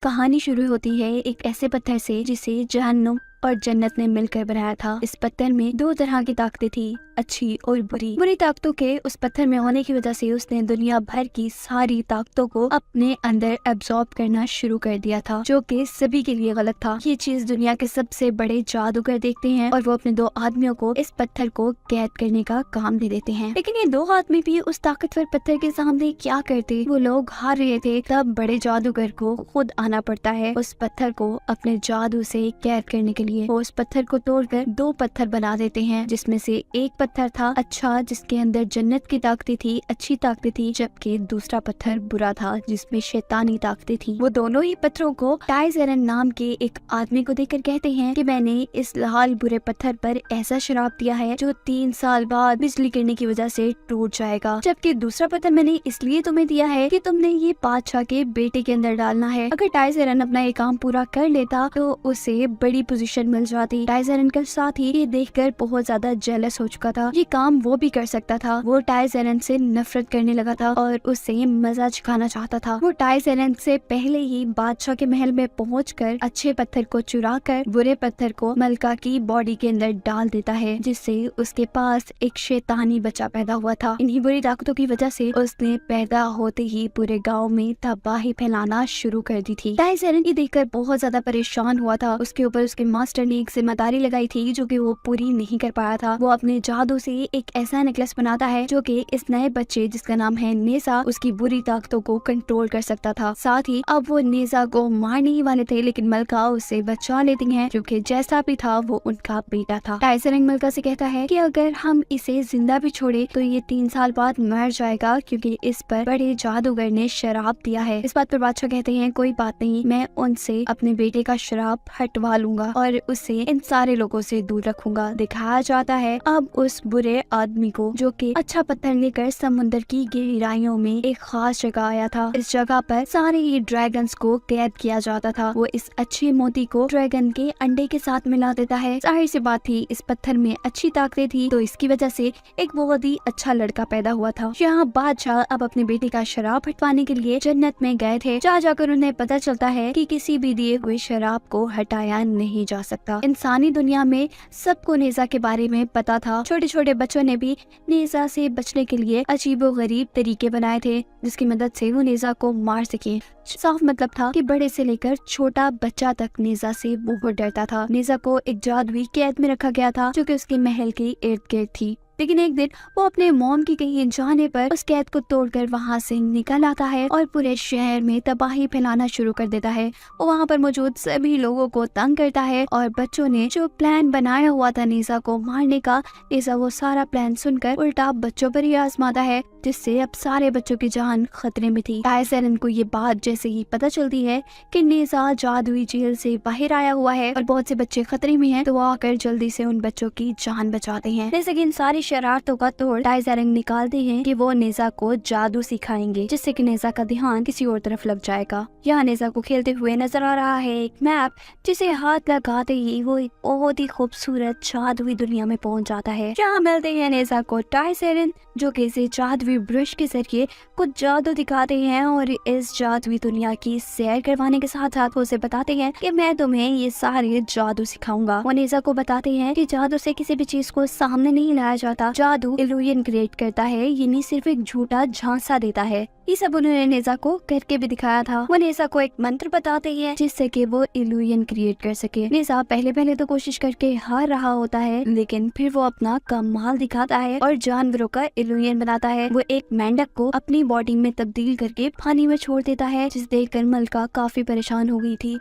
कहानी शुरू होती है एक ऐसे पत्थर से जिसे जहन्नुम और जन्नत ने मिलकर बनाया था। इस पत्थर में दो तरह की ताकतें थी, अच्छी और बुरी। बुरी ताकतों के उस पत्थर में होने की वजह से उसने दुनिया भर की सारी ताकतों को अपने अंदर एब्जॉर्ब करना शुरू कर दिया था, जो कि सभी के लिए गलत था। ये चीज दुनिया के सबसे बड़े जादूगर देखते हैं और वो अपने दो आदमियों को इस पत्थर को कैद करने का काम दे देते हैं। लेकिन ये दो आदमी भी उस ताकतवर पत्थर के सामने क्या करते? वो लोग हार रहे थे। तब बड़े जादूगर को खुद आना पड़ता है उस पत्थर को अपने जादू से कैद करने के लिए। वो उस पत्थर को तोड़कर दो पत्थर बना देते हैं, जिसमें से एक पत्थर था अच्छा, जिसके अंदर जन्नत की ताकतें थी, अच्छी ताकतें थी, जबकि दूसरा पत्थर बुरा था, जिसमें शैतानी ताकतें थी। वो दोनों ही पत्थरों को टाइजरन नाम के एक आदमी को देकर कहते हैं कि मैंने इस लाल बुरे पत्थर पर ऐसा श्राप दिया है जो 3 साल बाद बिजली गिरने की वजह से टूट जाएगा, जबकि दूसरा पत्थर मैंने इसलिए तुम्हें दिया है कि तुमने ये बादशाह के बेटे के अंदर डालना है। अगर टाइजरन अपना ये काम पूरा कर लेता तो उसे बड़ी पोजीशन मिल जाती। टाइजरन के साथ ही ये देखकर बहुत ज्यादा जेलस हो चुका था। ये काम वो भी कर सकता था। वो टाइजरन से नफरत करने लगा था और उससे मजा चखाना चाहता था। वो टाइजरन से पहले ही बादशाह के महल में पहुंचकर अच्छे पत्थर को चुरा कर बुरे पत्थर को मलका की बॉडी के अंदर डाल देता है, जिससे उसके पास एक शैतानी बच्चा पैदा हुआ था। इन्हीं बुरी ताकतों की वजह से उसने पैदा होते ही पूरे गाँव में तबाही फैलाना शुरू कर दी थी। टाइजरन ये देखकर बहुत ज्यादा परेशान हुआ था। उसके ऊपर उसके मास्टर ने एक जिम्मेदारी लगाई थी जो कि वो पूरी नहीं कर पाया था। वो अपने जादू से एक ऐसा नेकलेस बनाता है जो कि इस नए बच्चे, जिसका नाम है नेजा, उसकी बुरी ताकतों को कंट्रोल कर सकता था। साथ ही अब वो नेजा को मारने ही वाले थे, लेकिन मलका उससे बचा लेती है, जो कि जैसा भी था वो उनका बेटा था। टाइजरन मलका से कहता है कि अगर हम इसे जिंदा भी छोड़े तो ये 3 साल बाद मर जाएगा, क्योंकि इस पर बड़े जादूगर ने शराब दिया है। इस बात पर बादशाह कहते हैं कोई बात नहीं, मैं उनसे अपने बेटे का शराब हटवा लूंगा और उसे इन सारे लोगों से दूर रखूंगा। दिखाया जाता है अब उस बुरे आदमी को, जो कि अच्छा पत्थर लेकर समुद्र की गहराइयों में एक खास जगह आया था। इस जगह पर सारे ही ड्रैगन्स को कैद किया जाता था। वो इस अच्छे मोती को ड्रैगन के अंडे के साथ मिला देता है। जाहिर सी बात थी, इस पत्थर में अच्छी ताकतें थी, तो इसकी वजह से एक बहुत ही अच्छा लड़का पैदा हुआ था। यहाँ बादशाह अब अपने बेटे का शराब हटवाने के लिए जन्नत में गए थे। जहाँ जाकर उन्हें पता चलता है कि किसी भी दिए हुए शराब को हटाया नहीं जा सकता। इंसानी दुनिया में सबको नेजा के बारे में पता था। छोटे छोटे बच्चों ने भी नेजा से बचने के लिए अजीबोगरीब तरीके बनाए थे, जिसकी मदद से वो नेजा को मार सके। साफ मतलब था कि बड़े से लेकर छोटा बच्चा तक नेजा से बहुत डरता था। नेजा को एक जादुई कैद में रखा गया था, जो कि उसके महल के इर्द गिर्द थी। लेकिन एक दिन वो अपने मॉम की कहीं जाने पर उस कैद को तोड़कर वहाँ से निकल आता है और पूरे शहर में तबाही फैलाना शुरू कर देता है। वो वहाँ पर मौजूद सभी लोगों को तंग करता है और बच्चों ने जो प्लान बनाया हुआ था नेजा को मारने का, नेजा वो सारा प्लान सुनकर उल्टा बच्चों पर ही आजमाता है, जिससे अब सारे बच्चों की जान खतरे में थी। टाइजरन को ये बात जैसे ही पता चलती है कि नेजा जादुई जेल से बाहर आया हुआ है और बहुत से बच्चे खतरे में हैं, तो वो आकर जल्दी से उन बच्चों की जान बचाते हैं। जैसे कि इन सारी शरारतों का तोड़ टाइजरन निकालते हैं कि वो नेजा को जादू सिखाएंगे, जिससे कि नेजा का ध्यान किसी और तरफ लग जाएगा। यहाँ नेजा को खेलते हुए नजर आ रहा है एक मैप, जिसे हाथ लगाते ही वो एक बहुत ही खूबसूरत जादुई दुनिया में पहुंच जाता है। जहाँ मिलते हैं नेजा को टाइजरन, जो कि इसे जादुई ब्रश के जरिए कुछ जादू दिखाते हैं और इस जादुई दुनिया की सैर करवाने के साथ साथ वो उसे बताते हैं कि मैं तुम्हें ये सारे जादू सिखाऊंगा। वो नेजा को बताते हैं कि जादू से किसी भी चीज को सामने नहीं लाया जाता, जादू इल्यूजन क्रिएट करता है, ये नहीं सिर्फ एक झूठा झांसा देता है। ये सब उन्होंने नेजा को करके भी दिखाया था। वो नेजा को एक मंत्र बताते हैं जिससे कि वो इल्यूजन क्रिएट कर सके। नेजा पहले तो कोशिश करके हार रहा होता है, लेकिन फिर वो अपना कमाल दिखाता है और जानवरों का इल्यूजन बनाता है। वो एक मेंढक को अपनी बॉडी में तब्दील करके पानी में छोड़ देता है, जिसे देखकर मलका काफी परेशान हो गई थी।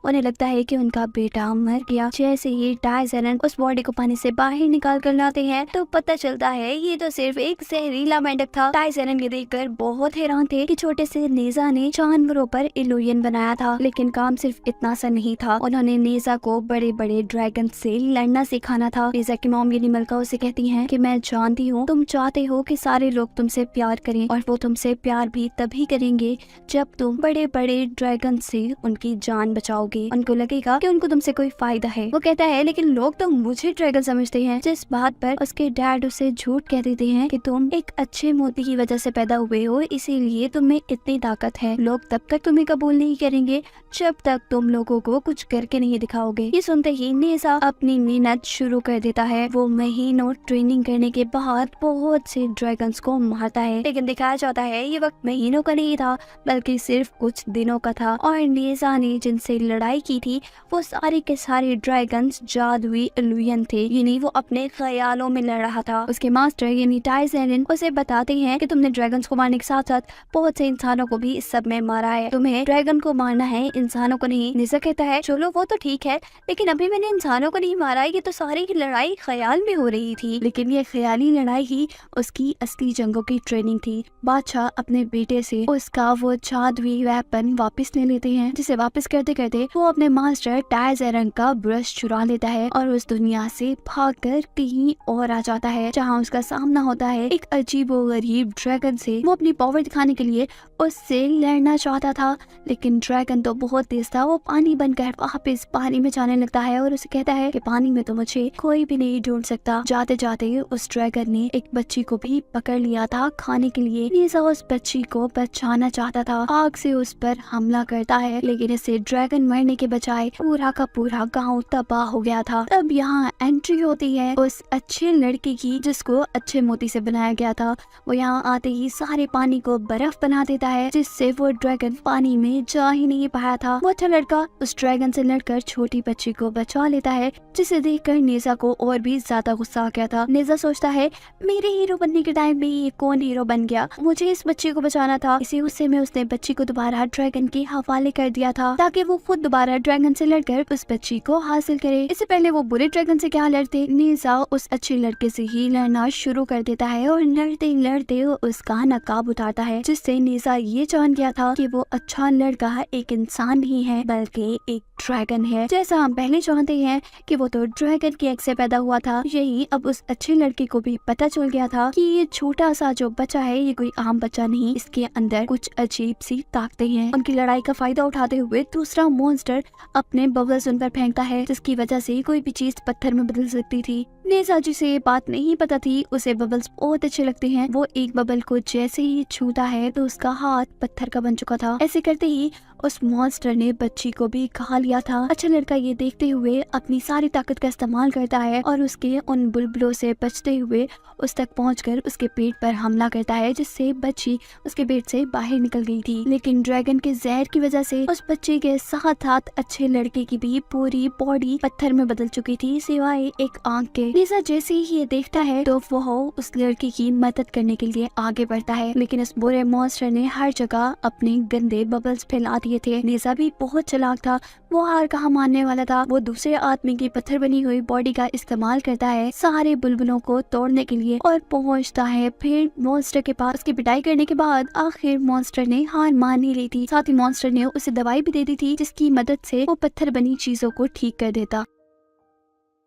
उन्हें लगता है कि उनका बेटा मर गया। जैसे ही टाइजरन उस बॉडी को पानी से बाहर निकाल कर लाते हैं तो पता चलता है ये तो सिर्फ एक जहरीला मेंढक था। टाइजरन ये देखकर बहुत हैरान थे कि छोटे से नेजा ने जानवरों पर इल्यूजन बनाया था, लेकिन काम सिर्फ इतना सा नहीं था। उन्होंने नेजा को बड़े बड़े ड्रैगन से लड़ना सिखाना था। नेजा की मॉम यानी मलका उसे कहती है कि मैं जानती हूँ तुम चाहते हो कि सारे लोग तुमसे प्यार करें, और वो तुमसे प्यार भी तभी करेंगे जब तुम बड़े बड़े ड्रैगन से उनकी जान बचाओगे। होगी, उनको लगेगा कि उनको तुमसे कोई फायदा है। वो कहता है लेकिन लोग तो मुझे ड्रैगन समझते हैं, जिस बात पर उसके डैड उसे झूठ कह देते हैं कि तुम एक अच्छे मोती की वजह से पैदा हुए हो, इसीलिए तुम्हें इतनी ताकत है। लोग तब तक तुम्हें कबूल नहीं करेंगे जब तक तुम लोगों को कुछ करके नहीं दिखाओगे। ये सुनते ही नेजा अपनी मेहनत शुरू कर देता है। वो महीनों ट्रेनिंग करने के बाद बहुत से ड्रैगन्स को मारता है, लेकिन दिखाया जाता है ये वक्त महीनों का नहीं था बल्कि सिर्फ कुछ दिनों का था। और नेजा ने जिनसे लड़ाई की थी वो सारे के सारे ड्रैगन्स जादुई इल्यूजन थे, यानी वो अपने ख्यालों में लड़ रहा था। उसके मास्टर यानी टाइज एरन उसे बताते हैं कि तुमने ड्रैगन्स को मारने के साथ साथ बहुत से इंसानों को भी इस सब में मारा है, तुम्हें ड्रैगन को मारना है, इंसानों को नहीं। नेजा कहता है चलो वो तो ठीक है, लेकिन अभी मैंने इंसानों को नहीं मारा, ये तो सारी की लड़ाई ख्याल में हो रही थी। लेकिन ये ख्याली लड़ाई ही उसकी असली जंगों की ट्रेनिंग थी। बादशाह अपने बेटे से उसका वो जादुई वेपन वापस ले लेते हैं, जिसे वापस करते करते वो अपने मास्टर टाइज एरन का ब्रश चुरा लेता है और उस दुनिया से भागकर कहीं और आ जाता है, जहाँ उसका सामना होता है एक अजीबोगरीब ड्रैगन से। वो अपनी पावर दिखाने के लिए उससे लड़ना चाहता था, लेकिन ड्रैगन तो बहुत तेज था। वो पानी बनकर वापस पानी में जाने लगता है और उसे कहता है कि पानी में तो मुझे कोई भी नहीं ढूंढ सकता। जाते जाते उस ड्रैगन ने एक बच्ची को भी पकड़ लिया था खाने के लिए। नेजा उस बच्ची को बचाना चाहता था, आग से उस पर हमला करता है, लेकिन इससे ड्रैगन मरने के बजाय पूरा का पूरा गाँव तबाह हो गया था। तब यहाँ एंट्री होती है उस अच्छे लड़के की जिसको अच्छे मोती से बनाया गया था। वो यहाँ आते ही सारे पानी को बर्फ बना देता है, जिससे वो ड्रैगन पानी में जा ही नहीं पाया था। वो अच्छा लड़का उस ड्रैगन से लड़कर छोटी बच्ची को बचा लेता है, जिसे देखकर नेजा को और भी ज्यादा गुस्सा आ गया था। नेजा सोचता है मेरे हीरो बनने के टाइम में ये कौन हीरो बन गया, मुझे इस बच्ची को बचाना था। इसी गुस्से में उसने बच्ची को दोबारा ड्रैगन के हवाले कर दिया था, ताकि वो खुद दोबारा ड्रैगन से लड़कर उस बच्ची को हासिल करे। इससे पहले वो बुरे ड्रैगन से क्या लड़ते, नेजा उस अच्छे लड़के से ही लड़ना शुरू कर देता है और लड़ते लड़ते उसका नकाब उतारता है, जिससे नेजा ये जान गया था कि वो अच्छा लड़का एक इंसान नहीं है बल्कि एक ड्रैगन है। जैसा हम पहले जानते हैं कि वो तो ड्रैगन के एग से पैदा हुआ था, यही अब उस अच्छे लड़के को भी पता चल गया था कि ये छोटा सा जो बच्चा है ये कोई आम बच्चा नहीं, इसके अंदर कुछ अजीब सी ताकतें हैं। उनकी लड़ाई का फायदा उठाते हुए दूसरा मॉन्स्टर अपने बबल्स उन पर फेंकता है, जिसकी वजह से कोई भी चीज पत्थर में बदल सकती थी। नेजा जिसे ये बात नहीं पता थी, उसे बबल्स बहुत अच्छे लगते हैं। वो एक बबल को जैसे ही छूता है तो उसका हाथ पत्थर का बन चुका था। ऐसे करते ही उस मॉन्स्टर ने बच्ची को भी खा लिया था। अच्छा लड़का ये देखते हुए अपनी सारी ताकत का इस्तेमाल करता है और उसके उन बुलबुलों से बचते हुए उस तक पहुंचकर उसके पेट पर हमला करता है, जिससे बच्ची उसके पेट से बाहर निकल गई थी। लेकिन ड्रैगन के जहर की वजह से उस बच्चे के साथ साथ अच्छे लड़के की भी पूरी बॉडी पत्थर में बदल चुकी थी, सिवाय एक आंख के। नेजा जैसे ही ये देखता है तो वो उस लड़की की मदद करने के लिए आगे बढ़ता है, लेकिन उस बुरे मॉन्स्टर ने हर जगह अपने गंदे बबल्स फैला दिए थे। नेजा भी बहुत चालाक था, वो हार कहाँ मानने वाला था। वो दूसरे आदमी की पत्थर बनी हुई बॉडी का इस्तेमाल करता है सारे बुलबुलों को तोड़ने के लिए और पहुंचता है फिर मॉन्स्टर के पास। उसकी पिटाई करने के बाद आखिर मॉन्स्टर ने हार मान ही ली थी। साथ ही मॉन्स्टर ने उसे दवाई भी दे दी थी, जिसकी मदद से वो पत्थर बनी चीजों को ठीक कर देता।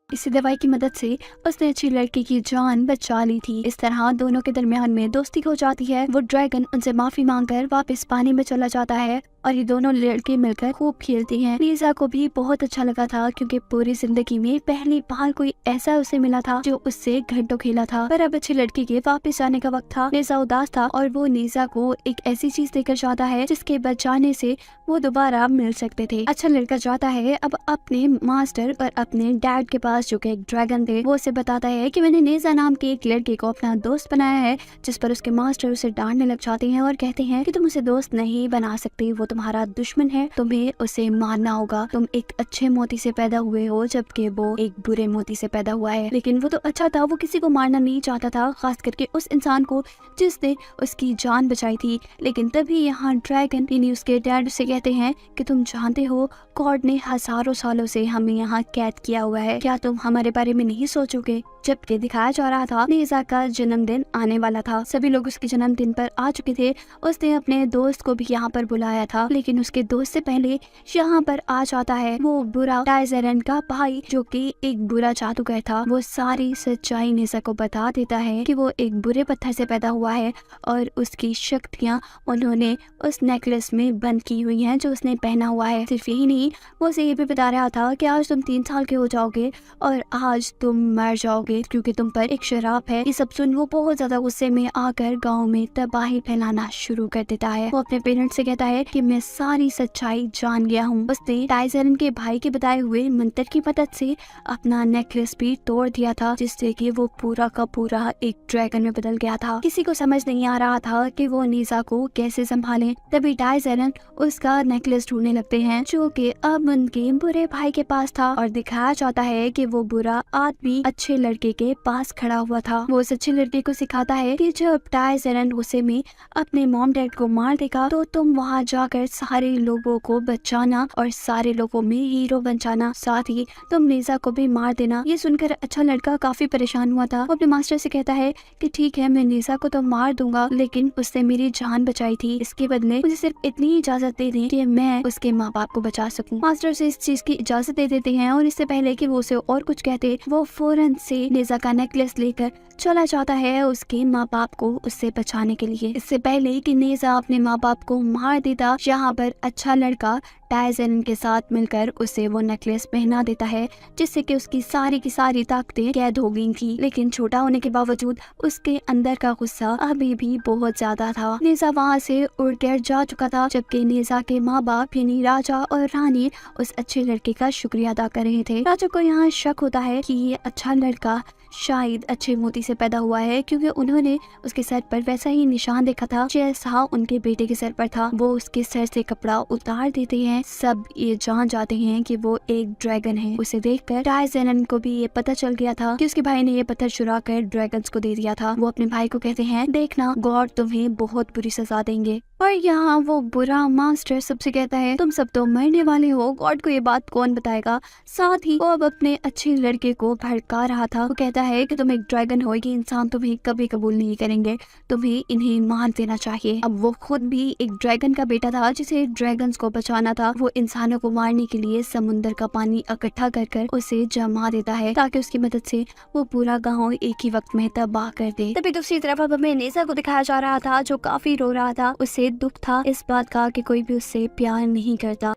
इसी दवाई की मदद से उसने अच्छी लड़की की जान बचा ली थी। इस तरह दोनों के दरमियान में दोस्ती हो जाती है। वो ड्रैगन उनसे माफी मांगकर वापस पानी में चला जाता है और ये दोनों लड़के मिलकर खूब खेलते हैं। नेजा को भी बहुत अच्छा लगा था, क्योंकि पूरी जिंदगी में पहली बार कोई ऐसा उसे मिला था जो उससे घंटों खेला था। पर अब अच्छी लड़की के वापस जाने का वक्त था। नेजा उदास था और वो नेजा को एक ऐसी चीज देकर जाता है जिसके बचाने से वो दोबारा मिल सकते थे। अच्छा लड़का जाता है अब अपने मास्टर और अपने डैड के पास, जो कि एक ड्रैगन थे। वो उसे बताता है कि मैंने नेजा नाम के एक लड़के को अपना दोस्त बनाया है, जिस पर उसके मास्टर उसे डांटने लग जाते हैं और कहते हैं कि तुम उसे दोस्त नहीं बना सकते, वो तुम्हारा दुश्मन है, तुम्हें उसे मारना होगा। तुम एक अच्छे मोती से पैदा हुए हो जबकि वो एक बुरे मोती से पैदा हुआ है। लेकिन वो तो अच्छा था, वो किसी को मारना नहीं चाहता था, खास करके उस इंसान को जिसने उसकी जान बचाई थी। लेकिन तभी यहाँ ड्रैगन यानी उसके डैड उसे कहते हैं कि तुम जानते हो गॉड ने हजारों सालों से हमें यहाँ कैद किया हुआ है, क्या तुम हमारे बारे में नहीं सोचोगे। जबकि दिखाया जा रहा था नेजा का जन्मदिन आने वाला था, सभी लोग उसके जन्मदिन पर आ चुके थे। उसने अपने दोस्त को भी यहाँ पर बुलाया था था, लेकिन उसके दोस्त से पहले यहाँ पर आ जाता है वो बुरा टाइजरन का भाई, जो कि एक बुरा जादूगर था। वो सारी सच्चाई नेजा को बता देता है कि वो एक बुरे पत्थर से पैदा हुआ है और उसकी शक्तियाँ उन्होंने उस नेकलेस में बंद की हुई हैं जो उसने पहना हुआ है। सिर्फ यही नहीं, वो उसे ये भी बता रहा था कि आज तुम 3 साल के हो जाओगे और आज तुम मर जाओगे क्योंकि तुम पर एक शराप है। ये सब सुन वो बहुत ज्यादा गुस्से में आकर गांव में तबाही फैलाना शुरू कर देता है। वो अपने पेरेंट्स से कहता है कि मैं सारी सच्चाई जान गया हूँ। उसने टाइजरन के भाई के बताए हुए मंत्र की मदद से अपना नेकलेस भी तोड़ दिया था, जिससे कि वो पूरा का पूरा एक ड्रैगन में बदल गया था। किसी को समझ नहीं आ रहा था कि वो नेजा को कैसे संभाले। तभी टाइजरन उसका नेकलेस ढूंढने लगते हैं, जो कि अब उनके बुरे भाई के पास था और दिखाया जाता है कि वो बुरा आदमी अच्छे लड़के के पास खड़ा हुआ था। वो उस अच्छे लड़के को सिखाता है कि जब टाइजरन गुस्से में अपने मॉम डैड को मार देगा तो तुम वहाँ जाकर सारे लोगों को बचाना और सारे लोगों में हीरो बन जाना, साथ ही तुम नेजा को भी मार देना। ये सुनकर अच्छा लड़का काफी परेशान हुआ था। वो अपने मास्टर से कहता है कि ठीक है, मैं नेजा को तो मार दूंगा, लेकिन उसने मेरी जान बचाई थी, इसके बदले मुझे सिर्फ इतनी इजाजत दे दें कि मैं उसके माँ बाप को बचा सकूं। मास्टर से इस चीज की इजाजत दे देते हैं और इससे पहले कि वो उसे और कुछ कहते, वो फौरन से नेजा का नेकलेस लेकर चला जाता है उसके माँ बाप को उससे बचाने के लिए। इससे पहले कि नेजा अपने माँ बाप को मार देता, यहाँ पर अच्छा लड़का टाइजरन के साथ मिलकर उसे वो नेकलेस पहना देता है, जिससे कि उसकी सारी की सारी ताकतें कैद हो गई थी। लेकिन छोटा होने के बावजूद उसके अंदर का गुस्सा अभी भी बहुत ज्यादा था। नेजा वहाँ से उड़कर जा चुका था, जबकि नेजा के माँ बाप यानी राजा और रानी उस अच्छे लड़के का शुक्रिया अदा कर रहे थे। राजा को यहाँ शक होता है कि ये अच्छा लड़का शायद अच्छे मोती से पैदा हुआ है, क्योंकि उन्होंने उसके सर पर वैसा ही निशान देखा था जैसा उनके बेटे के सर पर था। वो उसके सर से कपड़ा उतार देते हैं। सब ये जान जाते हैं कि वो एक ड्रैगन है। उसे देखकर टाइजरन को भी ये पता चल गया था कि उसके भाई ने ये पत्थर चुरा कर ड्रैगन्स को दे दिया था। वो अपने भाई को कहते हैं, देखना गॉड तुम्हें बहुत बुरी सजा देंगे। और यहाँ वो बुरा मास्टर सबसे कहता है, तुम सब तो मरने वाले हो, गॉड को ये बात कौन बताएगा। साथ ही वो अब अपने अच्छे लड़के को भड़का रहा था। वो कहता है कि तुम एक ड्रैगन हो, ये इंसान तुम्हें कभी कबूल नहीं करेंगे, तुम्हें इन्हें मार देना चाहिए। अब वो खुद भी एक ड्रैगन का बेटा था जिसे ड्रैगन्स को बचाना था। वो इंसानों को मारने के लिए समुद्र का पानी इकट्ठा कर कर उसे जमा देता है, ताकि उसकी मदद से वो पूरा गाँव एक ही वक्त में तबाह कर दे। तभी दूसरी तरफ अब हमें नेजा को दिखाया जा रहा था, जो काफी रो रहा था। उसे दुख था इस बात का कि कोई भी उससे प्यार नहीं करता।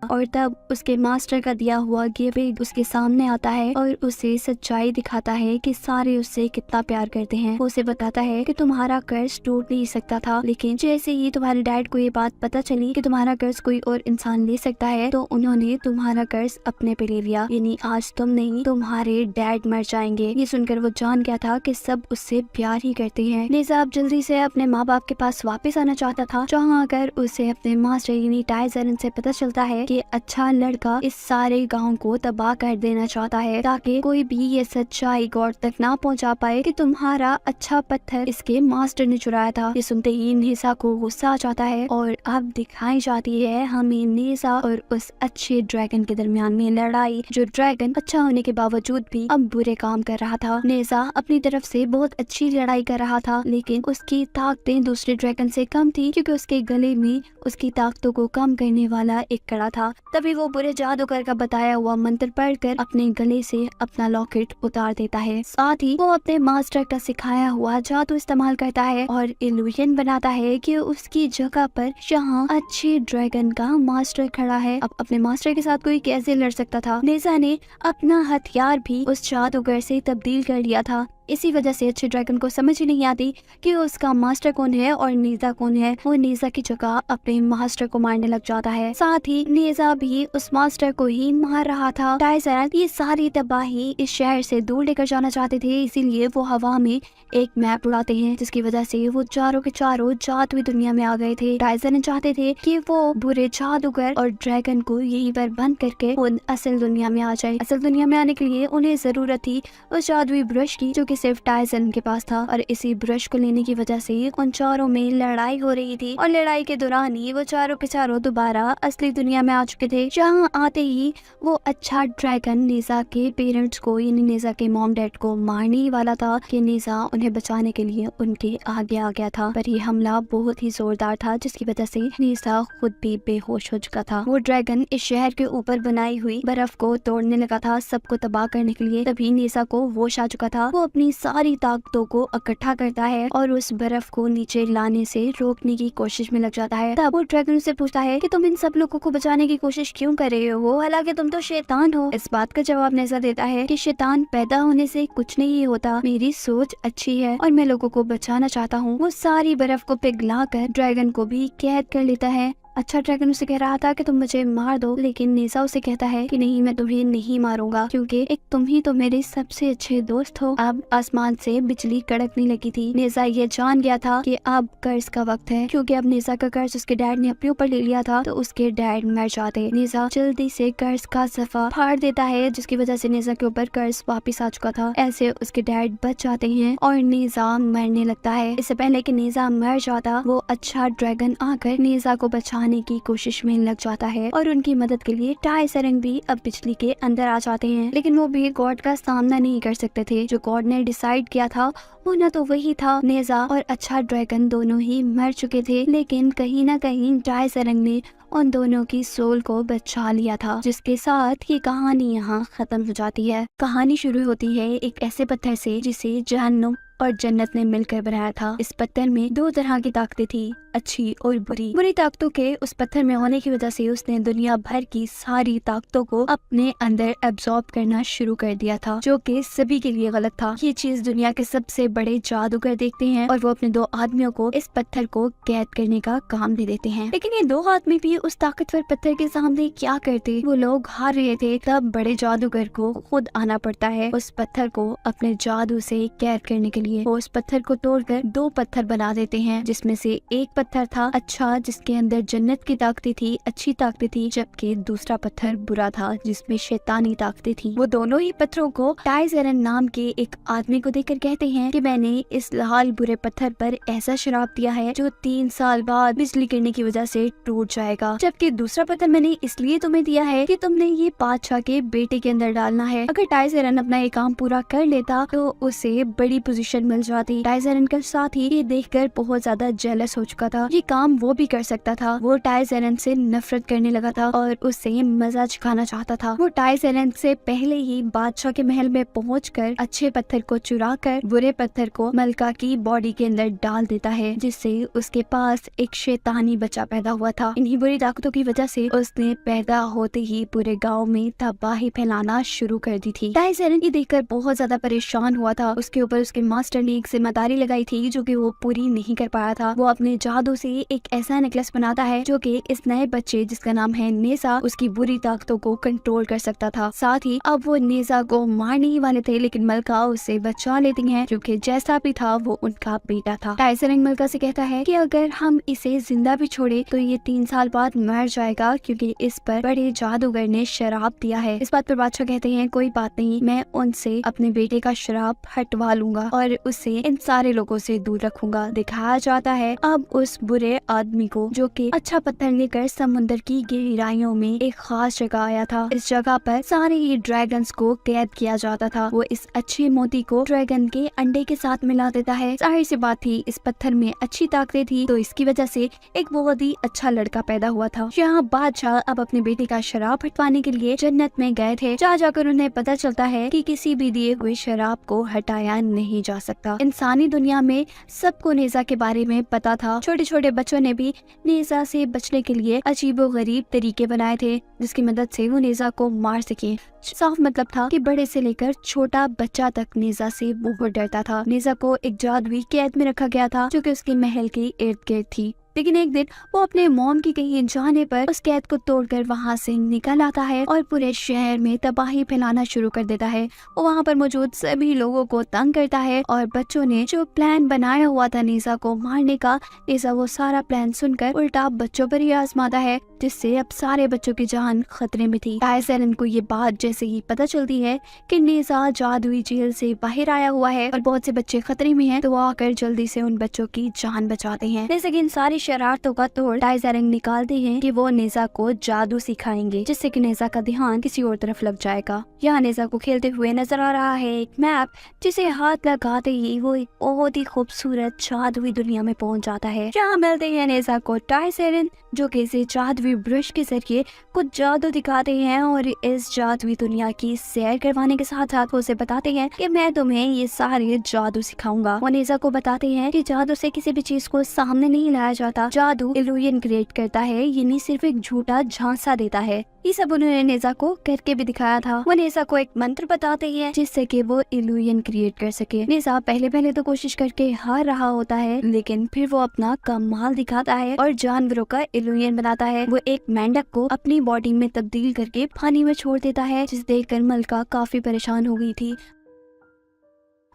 और तब उसके मास्टर का दिया हुआ गिफ्ट उसके सामने आता है और उसे सच्चाई दिखाता है कि सारे उससे कितना प्यार करते हैं। वो उसे बताता है कि तुम्हारा कर्ज टूट नहीं सकता था, लेकिन जैसे ही तुम्हारे डैड को ये बात पता चली कि तुम्हारा कर्ज कोई और इंसान ले सकता है, तो उन्होंने तुम्हारा कर्ज अपने पे ले लिया, यानी आज तुम नहीं तुम्हारे डैड मर जाएंगे। ये सुनकर वो जान गया था कि सब उससे प्यार ही करते हैं। नेजा अब जल्दी से अपने माँ बाप के पास वापस आना चाहता था, जहाँ आकर उसे अपने मास्टर यानी टाइजरन से पता चलता है कि अच्छा लड़का इस सारे गांव को तबाह कर देना चाहता है, ताकि कोई भी ये सच्चाई गॉड तक ना पहुंचा पाए कि तुम्हारा अच्छा पत्थर इसके मास्टर ने चुराया था। ये सुनते ही नेजा को गुस्सा आ जाता है और अब दिखाई जाती है हमें नेजा और उस अच्छे ड्रैगन के दरमियान में लड़ाई, जो ड्रैगन अच्छा होने के बावजूद भी अब बुरे काम कर रहा था। नेजा अपनी तरफ से बहुत अच्छी लड़ाई कर रहा था, लेकिन उसकी ताकतें दूसरे ड्रैगन से कम थी, क्योंकि उसके गले में उसकी ताकतों को कम करने वाला एक कड़ा था। तभी वो बुरे जादूगर का बताया हुआ मंत्र पढ़कर अपने गले से अपना लॉकेट उतार देता है। साथ ही वो अपने मास्टर का सिखाया हुआ जादू इस्तेमाल करता है और इल्यूजन बनाता है कि उसकी जगह पर यहाँ अच्छे ड्रैगन का मास्टर खड़ा है। अब अपने मास्टर के साथ कोई कैसे लड़ सकता था। नेजा ने अपना हथियार भी उस जादूगर से तब्दील कर लिया था। इसी वजह से अच्छे ड्रैगन को समझ ही नहीं आती कि उसका मास्टर कौन है और नेजा कौन है। वो नेजा की जगह अपने मास्टर को मारने लग जाता है। साथ ही नेजा भी उस मास्टर को ही मार रहा था। टाइजरन ये सारी तबाही इस शहर से दूर लेकर जाना चाहते थे, इसीलिए वो हवा में एक मैप उड़ाते हैं, जिसकी वजह से वो चारों के चारों जादुई दुनिया में आ गए थे। टाइजरन चाहते थे कि वो बुरे जादूगर और ड्रैगन को यहीं पर बंद करके वो असल दुनिया में आ जाए। असल दुनिया में आने के लिए उन्हें जरूरत थी उस जादुई ब्रश की, जो कि सिर्फ टाइसन के पास था और इसी ब्रश को लेने की वजह से उन चारों में लड़ाई हो रही थी और लड़ाई के दौरान ही वो चारों के चारों दोबारा असली दुनिया में आ चुके थे, जहाँ आते ही वो अच्छा ड्रैगन नेजा के पेरेंट्स को यानी नेजा के मॉम डैड को मारने ही वाला था कि नेजा उन्हें बचाने के लिए उनके आगे आ गया था। पर ये हमला बहुत ही जोरदार था जिसकी वजह से नेजा खुद भी बेहोश हो चुका था। वो ड्रैगन इस शहर के ऊपर बनाई हुई बर्फ को तोड़ने लगा था सबको तबाह करने के लिए। तभी नेजा को होश आ चुका था। वो अपनी सारी ताकतों को इकट्ठा करता है और उस बर्फ को नीचे लाने से रोकने की कोशिश में लग जाता है। तब वो ड्रैगन से पूछता है कि तुम इन सब लोगों को बचाने की कोशिश क्यों कर रहे हो, हालांकि तुम तो शैतान हो। इस बात का जवाब नेजा देता है कि शैतान पैदा होने से कुछ नहीं होता, मेरी सोच अच्छी है और मैं लोगों को बचाना चाहता हूँ। वो सारी बर्फ को पिघलाकर ड्रैगन को भी कैद कर लेता है। अच्छा ड्रैगन उसे कह रहा था कि तुम मुझे मार दो, लेकिन नेजा उसे कहता है कि नहीं, मैं तुम्हें नहीं मारूंगा क्योंकि एक तुम ही तो मेरे सबसे अच्छे दोस्त हो। अब आसमान से बिजली कड़कने लगी थी। नेजा ये जान गया था कि अब कर्ज का वक्त है, क्योंकि अब नेजा का कर्ज उसके डैड ने अपने ऊपर ले लिया था तो उसके डैड मर जाते। नेजा जल्दी से कर्ज का सफा फाड़ देता है जिसकी वजह से नेजा के ऊपर कर्ज वापिस आ चुका था। ऐसे उसके डैड बच जाते हैं और नेजा मरने लगता है। इससे पहले कि नेजा मर जाता, वो अच्छा ड्रैगन आकर नेजा को बचाने की कोशिश में लग जाता है और उनकी मदद के लिए टाइसरंग भी अब बिजली के अंदर आ जाते हैं। लेकिन वो भी गॉड का सामना नहीं कर सकते थे। जो गॉड ने डिसाइड किया था वो ना तो वही था। नेजा और अच्छा ड्रैगन दोनों ही मर चुके थे, लेकिन कहीं ना कहीं टाइसरंग ने उन दोनों की सोल को बचा लिया था, जिसके साथ ये कहानी यहाँ खत्म हो जाती है। कहानी शुरू होती है एक ऐसे पत्थर से जिसे जहन्नुम और जन्नत ने मिलकर बनाया था। इस पत्थर में दो तरह की ताकतें थी, अच्छी और बुरी। बुरी ताकतों के उस पत्थर में होने की वजह से उसने दुनिया भर की सारी ताकतों को अपने अंदर एब्जॉर्ब करना शुरू कर दिया था, जो कि सभी के लिए गलत था। ये चीज दुनिया के सबसे बड़े जादूगर देखते हैं और वो अपने दो आदमियों को इस पत्थर को कैद करने का काम दे देते हैं। लेकिन ये दो आदमी भी उस ताकतवर पत्थर के सामने क्या करते, वो लोग हार रहे थे। तब बड़े जादूगर को खुद आना पड़ता है उस पत्थर को अपने जादू से कैद करने के लिए। वो उस पत्थर को तोड़कर दो पत्थर बना देते हैं, जिसमें से एक पत्थर था अच्छा जिसके अंदर जन्नत की ताकतें थी, अच्छी ताकतें थी, जबकि दूसरा पत्थर बुरा था जिसमें शैतानी ताकतें थी। वो दोनों ही पत्थरों को टाइजरन नाम के एक आदमी को देकर कहते हैं कि मैंने इस लाल बुरे पत्थर पर ऐसा शराब दिया है जो 3 साल बाद बिजली गिरने की वजह से टूट जाएगा, जबकि दूसरा पत्थर मैंने इसलिए तुम्हें दिया है कि तुमने ये बादशाह के बेटे के अंदर डालना है। अगर टाइजरन अपना ये काम पूरा कर लेता तो उसे बड़ी पोजीशन मिल जाती। टाइजरन के साथ ही ये देखकर बहुत ज्यादा जेलस हो चुका था। ये काम वो भी कर सकता था। वो टाइजरन से नफरत करने लगा था और उससे मजा चखाना चाहता था। वो टाइजरन से पहले ही बादशाह के महल में पहुंचकर अच्छे पत्थर को चुरा कर बुरे पत्थर को मलका की बॉडी के अंदर डाल देता है, जिससे उसके पास एक शैतानी बच्चा पैदा हुआ था। इन्हीं बुरी ताकतों की वजह से उसने पैदा होते ही पूरे गाँव में तबाही फैलाना शुरू कर दी थी। टाइजरन ये देखकर बहुत ज्यादा परेशान हुआ था। उसके ऊपर उसके मास्टर ने एक जिम्मेदारी लगाई थी जो कि वो पूरी नहीं कर पाया था। वो अपने जादू से एक ऐसा नेकलेस बनाता है जो कि इस नए बच्चे जिसका नाम है नेजा, उसकी बुरी ताकतों को कंट्रोल कर सकता था। साथ ही अब वो नेजा को मारने ही वाले थे, लेकिन मलका उसे बचा लेती है, क्योंकि जैसा भी था वो उनका बेटा था। टाइजरन मलका से कहता है कि अगर हम इसे जिंदा भी छोड़े तो ये 3 साल बाद मर जाएगा, क्योंकि इस पर बड़े जादूगर ने शराब दिया है। इस बात पर बादशाह कहते हैं कोई बात नहीं, मैं उनसे अपने बेटे का शराब हटवा लूंगा और उसे इन सारे लोगों से दूर रखूंगा। दिखाया जाता है अब उस बुरे आदमी को जो कि अच्छा पत्थर लेकर समुद्र की गहराइयों में एक खास जगह आया था। इस जगह पर सारे ही ड्रैगन्स को कैद किया जाता था। वो इस अच्छे मोती को ड्रैगन के अंडे के साथ मिला देता है। जाहिर सी बात थी इस पत्थर में अच्छी ताकतें थी, तो इसकी वजह से एक बहुत ही अच्छा लड़का पैदा हुआ था। यहाँ बादशाह अब अपने बेटे का शराब हटवाने के लिए जन्नत में गए थे, जहाँ जाकर उन्हें पता चलता है कि किसी भी दिए हुए शराब को हटाया नहीं जा सकता। इंसानी दुनिया में सबको नेजा के बारे में पता था। छोटे छोटे बच्चों ने भी नेजा से बचने के लिए अजीबोगरीब तरीके बनाए थे, जिसकी मदद से वो नेजा को मार सके। साफ मतलब था कि बड़े से लेकर छोटा बच्चा तक नेजा से बहुत डरता था। नेजा को एक जादुई कैद में रखा गया था जो कि उसके महल के इर्द गिर्द थी। लेकिन एक दिन वो अपने मॉम की कहीं जाने पर उस कैद को तोड़कर वहां से निकल आता है और पूरे शहर में तबाही फैलाना शुरू कर देता है। वो वहां पर मौजूद सभी लोगों को तंग करता है और बच्चों ने जो प्लान बनाया हुआ था नेजा को मारने का, नेजा वो सारा प्लान सुनकर उल्टा बच्चों पर ही आजमाता है। जिससे अब सारे बच्चों की जान खतरे में थी। टाइसरन को ये बात जैसे ही पता चलती है कि नेजा जादुई जेल से बाहर आया हुआ है और बहुत से बच्चे खतरे में हैं, तो वो आकर जल्दी से उन बच्चों की जान बचाते हैं। जैसे कि इन सारी शरारतों का तोड़ टाइसरन निकालते हैं कि वो नेजा को जादू सिखाएंगे, जिससे कि नेजा का ध्यान किसी और तरफ लग जाएगा। यहाँ नेजा को खेलते हुए नजर आ रहा है एक मैप, जिसे हाथ लगाते ही वो एक बहुत ही खूबसूरत जादुई दुनिया में पहुंच जाता है। जहाँ मिलते हैं नेजा को टाइसरन, जो कि इसे जादुई ब्रश के जरिए कुछ जादू दिखाते हैं और इस जादुई दुनिया की सैर करवाने के साथ साथ वो उसे बताते हैं कि मैं तुम्हें ये सारे जादू सिखाऊंगा। वो नेजा को बताते हैं कि जादू से किसी भी चीज को सामने नहीं लाया जाता, जादू इल्यूजन क्रिएट करता है, ये नहीं सिर्फ एक झूठा झांसा देता है। ये सब उन्होंने नेजा को करके भी दिखाया था। वो नेजा को एक मंत्र बताते हैं जिससे कि वो इल्यूजन क्रिएट कर सके। नेजा पहले तो कोशिश करके हार रहा होता है, लेकिन फिर वो अपना कमाल दिखाता है और जानवरों का इल्यूजन बनाता है। वो एक मेंढक को अपनी बॉडी में तब्दील करके पानी में छोड़ देता है, जिसे देखकर मलका काफी परेशान हो गई थी।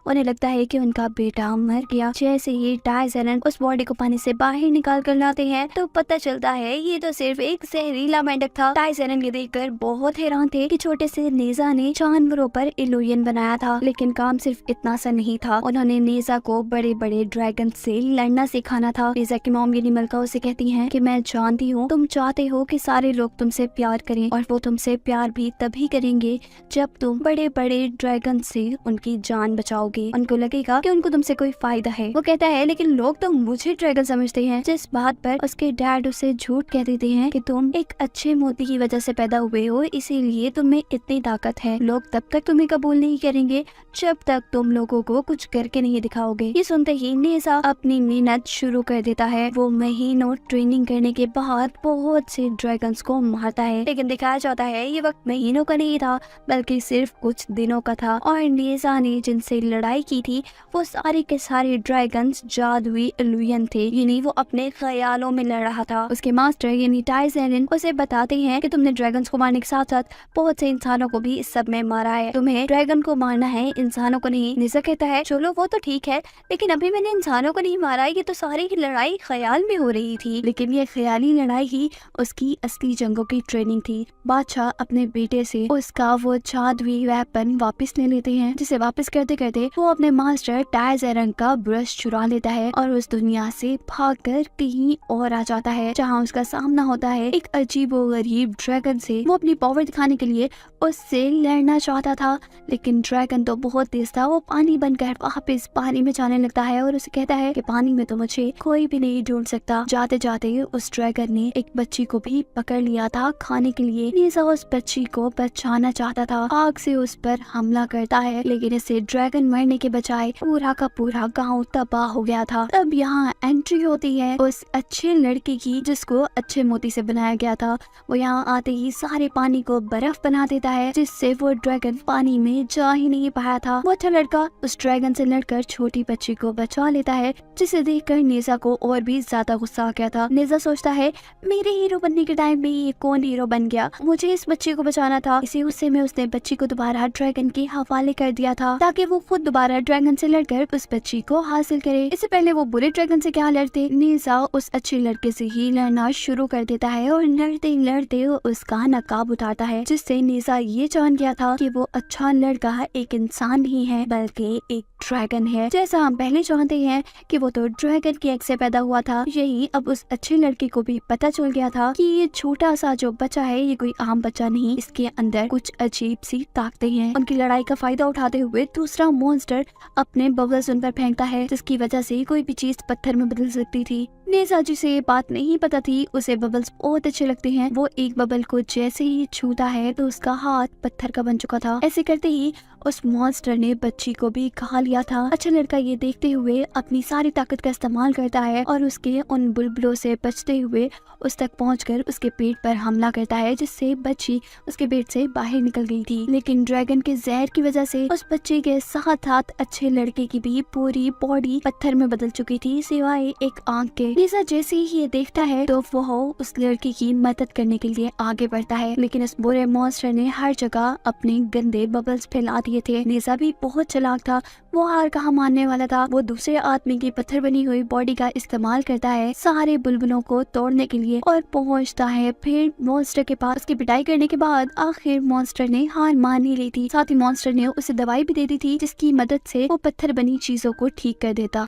उन्हें लगता है कि उनका बेटा मर गया। जैसे ही टाइसरन उस बॉडी को पानी से बाहर निकाल कर लाते हैं तो पता चलता है ये तो सिर्फ एक जहरीला मेंढक था। टाइसरन ये देखकर बहुत हैरान थे कि छोटे से नेजा ने जानवरों पर इल्यूजन बनाया था, लेकिन काम सिर्फ इतना सा नहीं था। उन्होंने नेजा को बड़े बड़े ड्रैगन से लड़ना सिखाना था। नेजा की मॉम यानी मलका उसे कहती है कि मैं जानती हूँ तुम चाहते हो कि सारे लोग तुमसे प्यार करें, और वो तुमसे प्यार भी तभी करेंगे जब तुम बड़े बड़े ड्रैगन से उनकी जान बचाओगे। उनको लगेगा कि उनको तुमसे कोई फायदा है। वो कहता है लेकिन लोग तो मुझे ड्रैगन समझते हैं, जिस बात पर उसके डैड उसे झूठ कह देते हैं कि तुम एक अच्छे मोती की वजह से पैदा हुए हो, इसीलिए तुम्हें इतनी ताकत है। लोग तब तक तुम्हें कबूल नहीं करेंगे जब तक तुम लोगों को कुछ करके नहीं दिखाओगे। ये सुनते ही नेजा अपनी मेहनत शुरू कर देता है। वो महीनों ट्रेनिंग करने के बाद बहुत से ड्रैगन्स को मारता है, लेकिन दिखाया जाता है ये वक्त महीनों का नहीं था बल्कि सिर्फ कुछ दिनों का था। और नेजा ने जिनसे लड़ाई की थी वो सारे के सारे ड्रैगन्स जादुई इल्यूजन थे, यानी वो अपने ख्यालों में लड़ रहा था। उसके मास्टर यानी टाइसरन उसे बताते हैं कि तुमने ड्रैगन्स को मारने के साथ साथ बहुत से इंसानों को भी इस सब में मारा है, तुम्हें ड्रैगन को मारना है, इंसानों को नहीं। नेजा कहता है चलो वो तो ठीक है, लेकिन अभी मैंने इंसानों को नहीं मारा, ये तो सारी की लड़ाई ख्याल में हो रही थी। लेकिन ये ख्याली लड़ाई ही उसकी असली जंगों की ट्रेनिंग थी। बादशाह अपने बेटे से उसका वो जादुई वेपन वापस ले लेते हैं, जिसे वापस करते करते वो अपने मास्टर टाइसरन का ब्रश चुरा लेता है और उस दुनिया से भागकर कहीं और आ जाता है, जहाँ उसका सामना होता है एक अजीबोगरीब ड्रैगन से। वो अपनी पावर दिखाने के लिए उससे लड़ना चाहता था, लेकिन ड्रैगन तो बहुत तेज था। वो पानी बनकर वापस पानी में जाने लगता है और उसे कहता है कि पानी में तो मुझे कोई भी नहीं ढूंढ सकता। जाते जाते उस ड्रैगन ने एक बच्ची को भी पकड़ लिया था खाने के लिए। नेजा उस बच्ची को बचाना चाहता था, आग से उस पर हमला करता है, लेकिन इससे ड्रैगन मरने के बजाय पूरा का पूरा गांव तबाह हो गया था। तब यहाँ एंट्री होती है उस अच्छे लड़के की जिसको अच्छे मोती से बनाया गया था। वो यहाँ आते ही सारे पानी को बर्फ बना देता है, जिससे वो ड्रैगन पानी में जा ही नहीं पाया था। वो अच्छा लड़का उस ड्रैगन से लड़कर छोटी बच्ची को बचा लेता है, जिसे देखकर नेजा को और भी ज्यादा गुस्सा आ गया था। नेजा सोचता है मेरे हीरो बनने के टाइम में ये कौन हीरो बन गया, मुझे इस बच्ची को बचाना था। इसी गुस्से में उसने बच्ची को दोबारा ड्रैगन के हवाले कर दिया था, ताकि वो खुद दोबारा ड्रैगन से लड़कर उस बच्ची को हासिल करे। इससे पहले वो बुरे ड्रैगन से क्या लड़ते, नेजा उस अच्छे लड़के से ही लड़ना शुरू कर देता है और लड़ते लड़ते उसका नकाब उतारता है, जिससे नेजा ये जान गया था कि वो अच्छा लड़का एक इंसान नहीं है बल्कि एक ड्रैगन है। जैसा हम पहले जानते हैं कि वो तो ड्रैगन के एग से पैदा हुआ था, यही अब उस अच्छे लड़के को भी पता चल गया था कि ये छोटा सा जो बच्चा है ये कोई आम बच्चा नहीं, इसके अंदर कुछ अजीब सी ताकतें हैं। उनकी लड़ाई का फायदा उठाते हुए दूसरा मॉन्स्टर अपने बबल्स उन पर फेंकता है, जिसकी वजह से कोई भी चीज पत्थर में बदल सकती थी। नेजा जिसे ये बात नहीं पता थी, उसे बबल्स बहुत अच्छे लगते हैं। वो एक बबल को जैसे ही छूता है तो उसका हाथ पत्थर का बन चुका था। ऐसे करते ही उस मॉन्स्टर ने बच्ची को भी खा लिया था। अच्छा लड़का ये देखते हुए अपनी सारी ताकत का इस्तेमाल करता है और उसके उन बुलबुलों से बचते हुए उस तक पहुंचकर उसके पेट पर हमला करता है, जिससे बच्ची उसके पेट से बाहर निकल गई थी। लेकिन ड्रैगन के जहर की वजह से उस बच्चे के साथ साथ अच्छे लड़के की भी पूरी बॉडी पत्थर में बदल चुकी थी, सिवाय एक आंख के। नेजा जैसे ही ये देखता है तो वो उस लड़की की मदद करने के लिए आगे बढ़ता है, लेकिन इस बुरे मॉन्स्टर ने हर जगह अपने गंदे बबल्स फैला दिए थे। नेजा भी बहुत चालाक था, वो हार कहाँ मानने वाला था। वो दूसरे आदमी की पत्थर बनी हुई बॉडी का इस्तेमाल करता है सारे बुलबुलों को तोड़ने के लिए और पहुंचता है फिर मॉन्स्टर के पास। उसकी पिटाई करने के बाद आखिर मॉन्स्टर ने हार मान ही ली थी। साथ ही मॉन्स्टर ने उसे दवाई भी दे दी थी जिसकी मदद से वो पत्थर बनी चीजों को ठीक कर देता।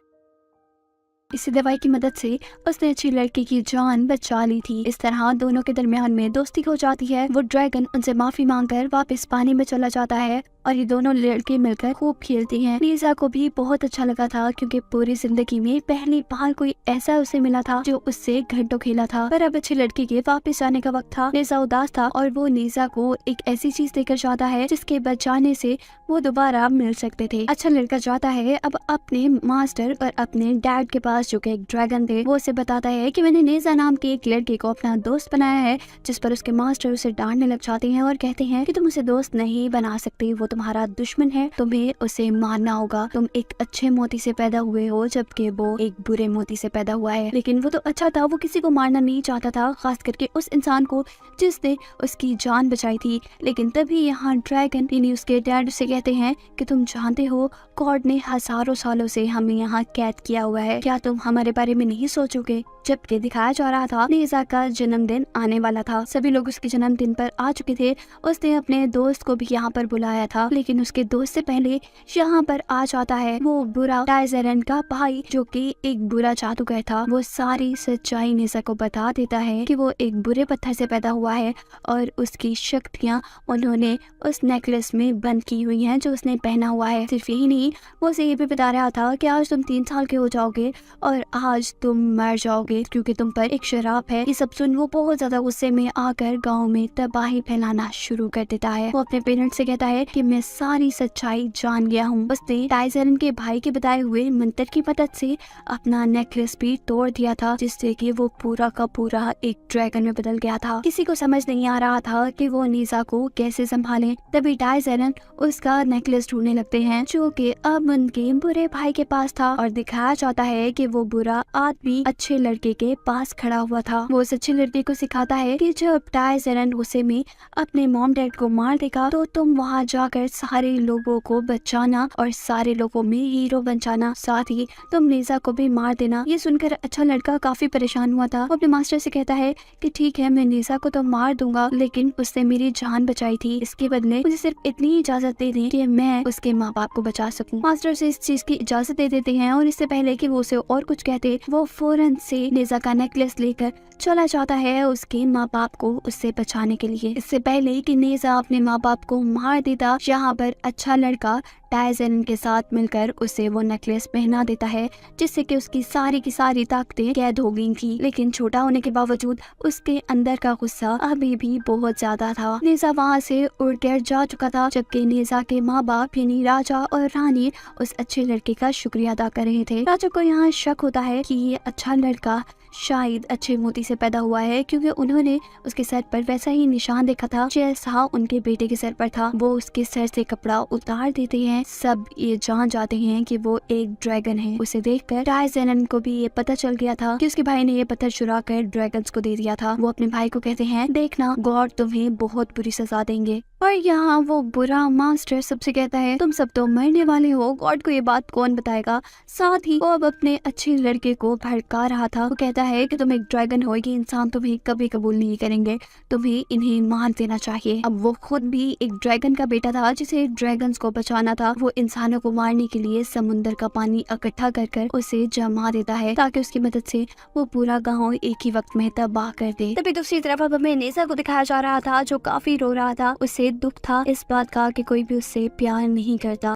इसी दवाई की मदद से उसने अच्छी लड़की की जान बचा ली थी। इस तरह दोनों के दरमियान में दोस्ती हो जाती है। वो ड्रैगन उनसे माफी मांगकर वापस पानी में चला जाता है और ये दोनों लड़के मिलकर खूब खेलती हैं। नेजा को भी बहुत अच्छा लगा था क्योंकि पूरी जिंदगी में पहली बार कोई ऐसा उसे मिला था जो उससे घंटों खेला था। पर अब अच्छी लड़की के वापस जाने का वक्त था। नेजा उदास था और वो नेजा को एक ऐसी चीज देकर जाता है जिसके बचाने से वो दोबारा मिल सकते थे। अच्छा लड़का जाता है अब अपने मास्टर और अपने डैड के पास जो कि एक ड्रैगन थे। वो उसे बताता है कि मैंने नेजा नाम की एक लड़की को अपना दोस्त बनाया है, जिस पर उसके मास्टर उसे डांटने लग जाते हैं और कहते हैं कि तुम उसे दोस्त नहीं बना सकती, वो तुम्हारा दुश्मन है, तुम्हें उसे मारना होगा। तुम एक अच्छे मोती से पैदा हुए हो जबकि वो एक बुरे मोती से पैदा हुआ है। लेकिन वो तो अच्छा था, वो किसी को मारना नहीं चाहता था, खास करके उस इंसान को जिसने उसकी जान बचाई थी। लेकिन तभी यहाँ ड्रैगन यानी उसके डैड से कहते हैं कि तुम जानते हो गॉड ने हजारों सालों से हमें यहाँ कैद किया हुआ है, क्या तुम हमारे बारे में नहीं सोचोगे। जबकि दिखाया जा रहा था नेजा का जन्मदिन आने वाला था, सभी लोग उसके जन्मदिन पर आ चुके थे। उसने अपने दोस्त को भी यहाँ पर बुलाया था, लेकिन उसके दोस्त से पहले यहाँ पर आ जाता है वो बुरा टाइजरन का भाई जो कि एक बुरा जादूगर था। वो सारी सच्चाई नेजा को बता देता है कि वो एक बुरे पत्थर से पैदा हुआ है और उसकी शक्तियाँ उन्होंने उस नेकलेस में बंद की हुई हैं जो उसने पहना हुआ है। सिर्फ यही नहीं, वो उसे ये भी बता रहा था कि आज तुम 3 साल के हो जाओगे और आज तुम मर जाओगे क्योंकि तुम पर एक शराप है। ये सब सुन वो बहुत ज्यादा गुस्से में आकर गांव में तबाही फैलाना शुरू कर देता है। वो अपने पेरेंट्स से कहता है कि मैं सारी सच्चाई जान गया हूँ। उसने टाइजरन के भाई के बताए हुए मंत्र की मदद से अपना नेकलेस भी तोड़ दिया था, जिससे कि वो पूरा का पूरा एक ड्रैगन में बदल गया था। किसी को समझ नहीं आ रहा था कि वो नेजा को कैसे संभाले। तभी टाइजरन उसका नेकलेस ढूंढने लगते हैं जो कि अब उनके बुरे भाई के पास था और दिखाया जाता है कि वो बुरा आदमी अच्छे लड़के के पास खड़ा हुआ था। वो उस अच्छे लड़के को सिखाता है कि जब टाइजरन गुस्से में अपने मॉम डैड को मार देगा तो तुम वहाँ जाकर सारे लोगों को बचाना और सारे लोगों में हीरो बन जाना, साथ ही तुम नेजा को भी मार देना। ये सुनकर अच्छा लड़का काफी परेशान हुआ था। वो अपने मास्टर से कहता है कि ठीक है, मैं नेजा को तो मार दूंगा, लेकिन उसने मेरी जान बचाई थी, इसके बदले मुझे सिर्फ इतनी इजाजत दे दें कि मैं उसके माँ बाप को बचा सकूं। मास्टर से इस चीज की इजाजत दे देते हैं और इससे पहले कि वो उसे और कुछ कहते, वो फौरन से नेजा का नेकलेस लेकर चला जाता है उसके माँ बाप को उससे बचाने के लिए। इससे पहले कि नेजा अपने माँ बाप को मार देता, यहाँ पर अच्छा लड़का टाइजरन के साथ मिलकर उसे वो नेकलेस पहना देता है, जिससे कि उसकी सारी की सारी ताकतें कैद हो गई थी। लेकिन छोटा होने के बावजूद उसके अंदर का गुस्सा अभी भी बहुत ज्यादा था। नेजा वहाँ से उड़कर जा चुका था, जबकि नेजा के माँ बाप यानी राजा और रानी उस अच्छे लड़के का शुक्रिया अदा कर रहे थे। राजा को यहाँ शक होता है कि ये अच्छा लड़का शायद अच्छे मोती से पैदा हुआ है, क्योंकि उन्होंने उसके सर पर वैसा ही निशान देखा था जैसा उनके बेटे के सर पर था। वो उसके सर से कपड़ा उतार देते हैं। सब ये जान जाते हैं कि वो एक ड्रैगन है। उसे देखकर टाइजरन को भी ये पता चल गया था कि उसके भाई ने ये पत्थर चुरा कर ड्रैगन्स को दे दिया था। वो अपने भाई को कहते हैं, देखना गॉड तुम्हें बहुत बुरी सजा देंगे। और यहाँ वो बुरा मास्टर सबसे कहता है, तुम सब तो मरने वाले हो, गॉड को ये बात कौन बताएगा। साथ ही वो अब अपने अच्छे लड़के को भड़का रहा था। वो कहता है कि तुम एक ड्रैगन हो, ये इंसान तुम्हें कभी कबूल नहीं करेंगे, तुम्हें इन्हें मार देना चाहिए। अब वो खुद भी एक ड्रैगन का बेटा था जिसे ड्रैगन्स को बचाना था। वो इंसानों को मारने के लिए समुद्र का पानी इकट्ठा कर कर उसे जमा देता है ताकि उसकी मदद से वो पूरा गाँव एक ही वक्त में तबाह कर दे। तभी दूसरी तरफ अब हमें नेजा को दिखाया जा रहा था जो काफी रो रहा था। उसे दुख था इस बात का कि कोई भी उससे प्यार नहीं करता।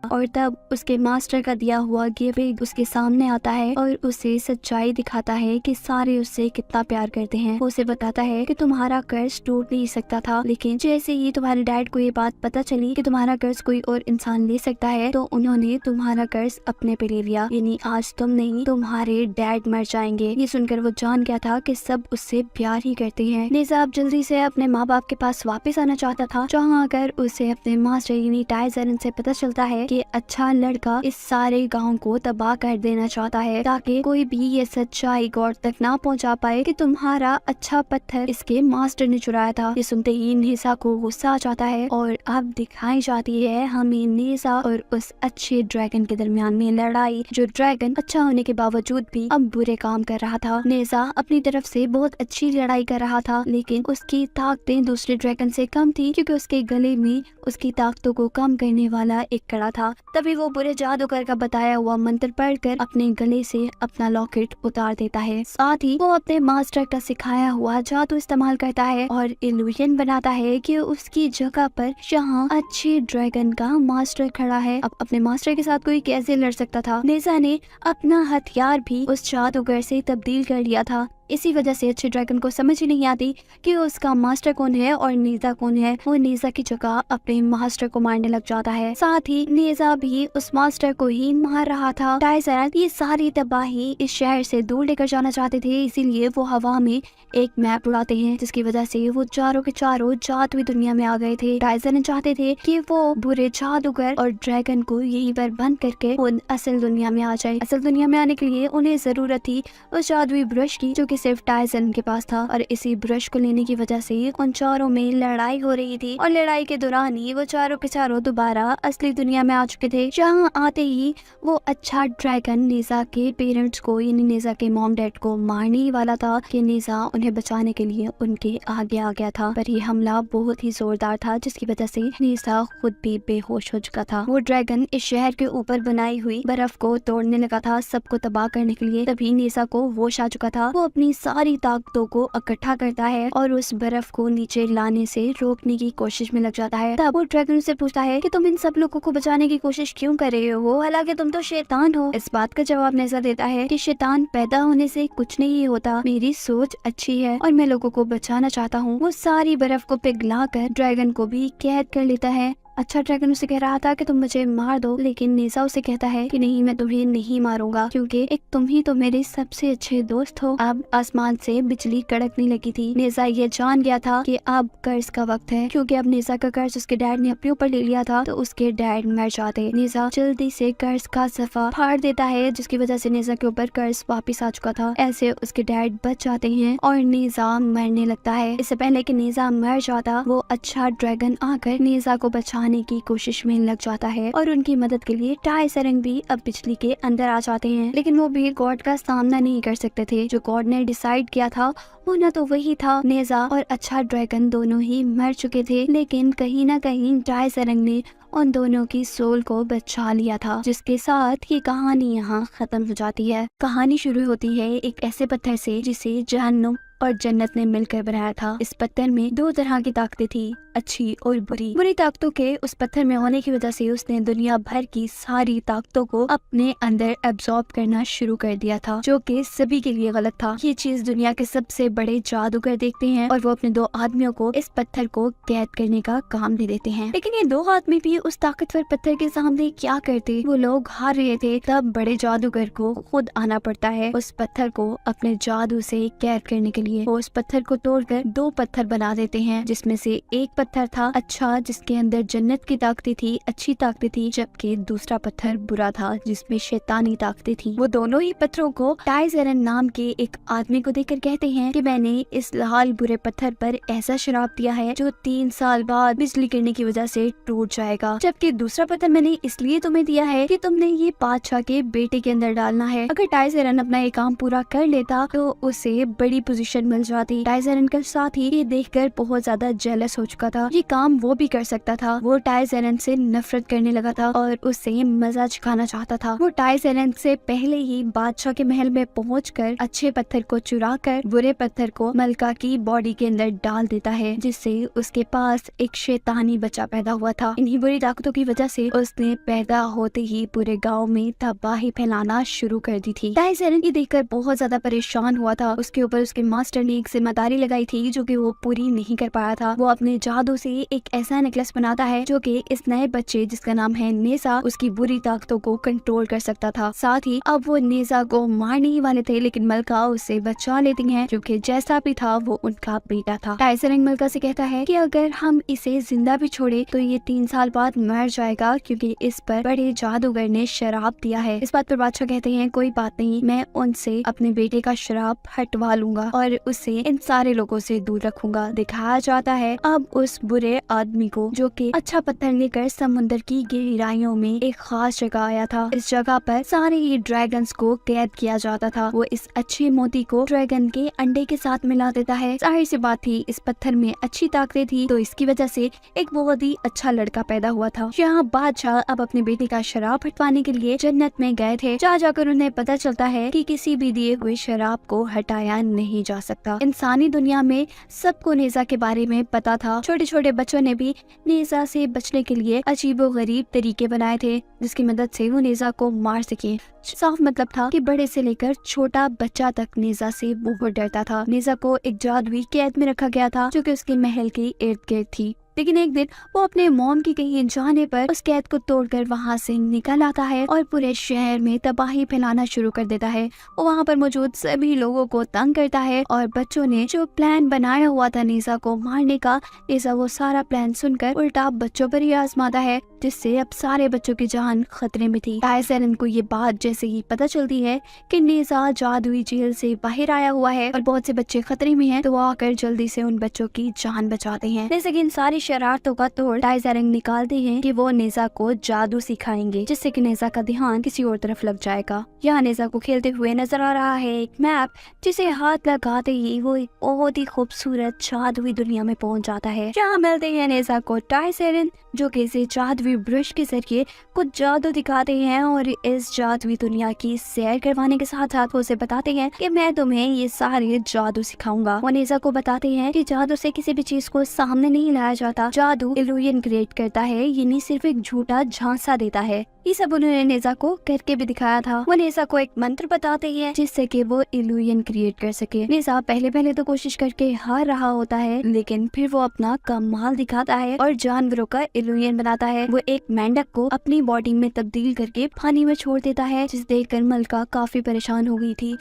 और तब उसके मास्टर का दिया हुआ गिफ्ट उसके सामने आता है और उसे सच्चाई दिखाता है कि सारे उससे कितना प्यार करते हैं। वो उसे बताता है कि तुम्हारा कर्ज टूट नहीं सकता था, लेकिन जैसे ही तुम्हारे डैड को ये बात पता चली कि तुम्हारा कर्ज कोई और इंसान ले सकता है तो उन्होंने तुम्हारा कर्ज अपने पे ले लिया, यानी आज तुम नहीं तुम्हारे डैड मर जाएंगे। ये सुनकर वो जान गया था कि सब उससे प्यार ही करते हैं। नेजा अब जल्दी से अपने माँ बाप के पास वापस आना चाहता था, जहाँ अगर उसे अपने मास्टर यानी टाइजरन से पता चलता है कि अच्छा लड़का इस सारे गांव को तबाह कर देना चाहता है ताकि कोई भी ये सच्चाई गौर तक ना पहुंचा पाए कि तुम्हारा अच्छा पत्थर इसके मास्टर ने चुराया था। ये सुनते ही नेसा को गुस्सा आ जाता है और अब दिखाई जाती है हमें नेसा और उस अच्छे ड्रैगन के दरमियान में लड़ाई, जो ड्रैगन अच्छा होने के बावजूद भी अब बुरे काम कर रहा था। नेसा अपनी तरफ से बहुत अच्छी लड़ाई कर रहा था, लेकिन उसकी ताकतें दूसरे ड्रैगन से कम थी क्योंकि उसके गले में उसकी ताकतों को कम करने वाला एक कड़ा था। तभी वो बुरे जादूगर का बताया हुआ मंत्र पढ़कर अपने गले से अपना लॉकेट उतार देता है। साथ ही वो अपने मास्टर का सिखाया हुआ जादू इस्तेमाल करता है और इल्यूजन बनाता है कि उसकी जगह पर जहाँ अच्छे ड्रैगन का मास्टर खड़ा है। अब अपने मास्टर के साथ कोई कैसे लड़ सकता था। नेसा ने अपना हथियार भी उस जादूगर से तब्दील कर लिया था। इसी वजह से अच्छे ड्रैगन को समझ ही नहीं आती कि उसका मास्टर कौन है और नेसा कौन है। वो नेसा की जगह अपने मास्टर को मारने लग जाता है। साथ ही नेसा भी उस मास्टर को ही मार रहा था। टाइसर ये सारी तबाही इस शहर से दूर लेकर जाना चाहते थे, इसीलिए वो हवा में एक मैप उड़ाते हैं, जिसकी वजह से वो चारों के चारों जादुई दुनिया में आ गए थे। टाइसर चाहते थे कि वो बुरे जादूगर और ड्रैगन को यहीं पर बंद करके उन असल दुनिया में आ जाए। असल दुनिया में आने के लिए उन्हें जरूरत थी उस जादुई ब्रश की, जो कि सिर्फ टाइसन के पास था। और इसी ब्रश को लेने की वजह से उन चारों में लड़ाई हो रही थी और लड़ाई के दौरान ही वो चारों के चारों दोबारा असली दुनिया में आ चुके थे। जहाँ आते ही वो अच्छा ड्रैगन नेसा के पेरेंट्स को यानी नेसा के मॉम डैड को मारने ही वाला था कि नेसा उन्हें बचाने के लिए उनके आगे आ गया था। पर ये हमला बहुत ही जोरदार था, जिसकी वजह से नेसा खुद भी बेहोश हो चुका था। वो ड्रैगन इस शहर के ऊपर बनाई हुई बर्फ को तोड़ने लगा था सबको तबाह करने के लिए। तभी नेसा को होश आ चुका था। वो अपनी सारी ताकतों को इकट्ठा करता है और उस बर्फ को नीचे लाने से रोकने की कोशिश में लग जाता है। तब वो ड्रैगन से पूछता है कि तुम इन सब लोगों को बचाने की कोशिश क्यों कर रहे हो, हालांकि तुम तो शैतान हो। इस बात का जवाब नेसा देता है कि शैतान पैदा होने से कुछ नहीं होता, मेरी सोच अच्छी है और मैं लोगों को बचाना चाहता हूँ। वो सारी बर्फ को पिघलाकर ड्रैगन को भी कैद कर लेता है। अच्छा ड्रैगन उसे कह रहा था कि तुम मुझे मार दो, लेकिन नेसा उसे कहता है कि नहीं, मैं तुम्हें नहीं मारूंगा क्योंकि एक तुम ही तो मेरे सबसे अच्छे दोस्त हो। अब आसमान से बिजली कड़कने लगी थी। नेसा ये जान गया था कि अब कर्ज का वक्त है, क्योंकि अब नेसा का कर्ज उसके डैड ने अपने ऊपर ले लिया था, तो उसके डैड मर जाते। नेसा जल्दी से कर्ज का सफा फाड़ देता है, जिसकी वजह से नेसा के ऊपर कर्ज वापिस आ चुका था। ऐसे उसके डैड बच जाते हैं और नेसा मरने लगता है। इससे पहले कि नेसा मर जाता, वो अच्छा ड्रैगन आकर नेसा को बचाने की कोशिश में लग जाता है और उनकी मदद के लिए टाइसरंग भी अब बिजली के अंदर आ जाते हैं। लेकिन वो भी गॉड का सामना नहीं कर सकते थे। जो गॉड ने डिसाइड किया था वो ना तो वही था। नेसा और अच्छा ड्रैगन दोनों ही मर चुके थे, लेकिन कहीं ना कहीं टाइसरंग ने उन दोनों की सोल को बचा लिया था, जिसके साथ ये कहानी यहाँ खत्म हो जाती है। कहानी शुरू होती है एक ऐसे पत्थर से जिसे जहन्नुम और जन्नत ने मिलकर बनाया था। इस पत्थर में दो तरह की ताकतें थी, अच्छी और बुरी। बुरी ताकतों के उस पत्थर में होने की वजह से उसने दुनिया भर की सारी ताकतों को अपने अंदर एब्जॉर्ब करना शुरू कर दिया था, जो कि सभी के लिए गलत था। ये चीज दुनिया के सबसे बड़े जादूगर देखते हैं और वो अपने दो आदमियों को इस पत्थर को कैद करने का काम दे देते हैं। लेकिन ये दो आदमी भी उस ताकतवर पत्थर के सामने क्या करते, वो लोग हार रहे थे। तब बड़े जादूगर को खुद आना पड़ता है उस पत्थर को अपने जादू से कैद करने के लिए। वो उस पत्थर को तोड़कर दो पत्थर बना देते हैं, जिसमें से एक पत्थर था अच्छा, जिसके अंदर जन्नत की ताकतें थी, अच्छी ताकतें थी, जबकि दूसरा पत्थर बुरा था, जिसमें शैतानी ताकतें थी। वो दोनों ही पत्थरों को टाइजरन नाम के एक आदमी को देकर कहते हैं कि मैंने इस लाल बुरे पत्थर पर ऐसा शराब दिया है जो 3 साल बाद बिजली गिरने की वजह से टूट जाएगा, जबकि दूसरा पत्थर मैंने इसलिए तुम्हें दिया है कि तुमने ये बादशाह के बेटे के अंदर डालना है। अगर टाइजरन अपना ये काम पूरा कर लेता तो उसे बड़ी पोजीशन मिल जाती। टाइजरन के साथ ही ये देखकर बहुत ज्यादा जेलस हो चुका था। ये काम वो भी कर सकता था। वो टाइजरन से नफरत करने लगा था और उससे मजा चखाना चाहता था। वो टाइजरन से पहले ही बादशाह के महल में पहुंचकर अच्छे पत्थर को चुराकर बुरे पत्थर को मलका की बॉडी के अंदर डाल देता है, जिससे उसके पास एक शैतानी बच्चा पैदा हुआ था। इन्हीं बुरी ताकतों की वजह से उसने पैदा होते ही पूरे गाँव में तबाही फैलाना शुरू कर दी थी। टाइजरन ये देखकर बहुत ज्यादा परेशान हुआ था। उसके ऊपर उसके मास्टर ने एक जिम्मेदारी लगाई थी जो कि वो पूरी नहीं कर पाया था। वो अपने जादू से एक ऐसा नेकलेस बनाता है जो कि इस नए बच्चे जिसका नाम है नेजा उसकी बुरी ताकतों को कंट्रोल कर सकता था। साथ ही अब वो नेजा को मारने ही वाले थे, लेकिन मलका उसे बचा लेती है क्योंकि जैसा भी था वो उनका बेटा था। टाइसरंग मलका से कहता है कि अगर हम इसे जिंदा भी छोड़े तो ये 3 साल बाद मर जाएगा क्योंकि इस पर बड़े जादूगर ने शराब दिया है। इस बात पर बादशाह कहते हैं कोई बात नहीं, मैं उनसे अपने बेटे का शराब हटवा लूंगा और उसे इन सारे लोगों से दूर रखूंगा। दिखाया जाता है अब उस बुरे आदमी को जो कि अच्छा पत्थर लेकर समुद्र की गहराइयों में एक खास जगह आया था। इस जगह पर सारे ही ड्रैगन्स को कैद किया जाता था। वो इस अच्छे मोती को ड्रैगन के अंडे के साथ मिला देता है। जाहिर सी बात थी इस पत्थर में अच्छी ताकतें थी तो इसकी वजह से एक बहुत ही अच्छा लड़का पैदा हुआ था। यहाँ बादशाह अब अपने बेटे का शराब हटवाने के लिए जन्नत में गए थे। जहाँ जाकर उन्हें पता चलता है कि किसी भी दिए हुए शराब को हटाया नहीं जा सकता। इंसानी दुनिया में सबको नेजा के बारे में पता था। छोटे छोटे बच्चों ने भी नेजा से बचने के लिए अजीबोगरीब तरीके बनाए थे जिसकी मदद से वो नेजा को मार सके। साफ मतलब था कि बड़े से लेकर छोटा बच्चा तक नेजा से बहुत डरता था। नेजा को एक जादुई कैद में रखा गया था जो कि उसके महल के इर्द गिर्द थी। लेकिन एक दिन वो अपने मॉम की कहीं जाने पर उस कैद को तोड़कर वहाँ से निकल आता है और पूरे शहर में तबाही फैलाना शुरू कर देता है। वो वहाँ पर मौजूद सभी लोगों को तंग करता है और बच्चों ने जो प्लान बनाया हुआ था नेजा को मारने का, नेजा वो सारा प्लान सुनकर उल्टा बच्चों पर ही आजमाता है जिससे अब सारे बच्चों की जान खतरे में थी। टाइसरन को ये बात जैसे ही पता चलती है कि नेजा जादुई जेल से बाहर आया हुआ है और बहुत से बच्चे खतरे में हैं, तो वो आकर जल्दी से उन बच्चों की जान बचाते हैं। जैसे कि इन सारी शरारतों का तोड़ टाइसरन निकालते हैं कि वो नेजा को जादू सिखाएंगे जिससे कि नेजा का ध्यान किसी और तरफ लग जाएगा। यहाँ नेजा को खेलते हुए नजर आ रहा है एक मैप जिसे हाथ लगाते ही वो एक बहुत ही खूबसूरत जादुई दुनिया में पहुंच जाता है। जहाँ मिलते हैं नेजा को टाइसरन जो कि इसे जादुई ब्रश के जरिए कुछ जादू दिखाते हैं और इस जादुई दुनिया की सैर करवाने के साथ साथ वो उसे बताते हैं कि मैं तुम्हें ये सारे जादू सिखाऊंगा। वो नेजा को बताते हैं कि जादू से किसी भी चीज को सामने नहीं लाया जाता, जादू इल्यूजन क्रिएट करता है, ये नहीं सिर्फ एक झूठा झांसा देता है। ये सब उन्होंने नेजा को करके भी दिखाया था। वो नेजा को एक मंत्र बताते हैं जिससे कि वो इल्यूजन क्रिएट कर सके। नेजा पहले तो कोशिश करके हार रहा होता है लेकिन फिर वो अपना कमाल दिखाता है और जानवरों का इल्यूजन बनाता है। वो एक मेंढक को अपनी बॉडी में तब्दील करके पानी में छोड़ देता है जिसे देखकर मलका काफी परेशान हो गई थी।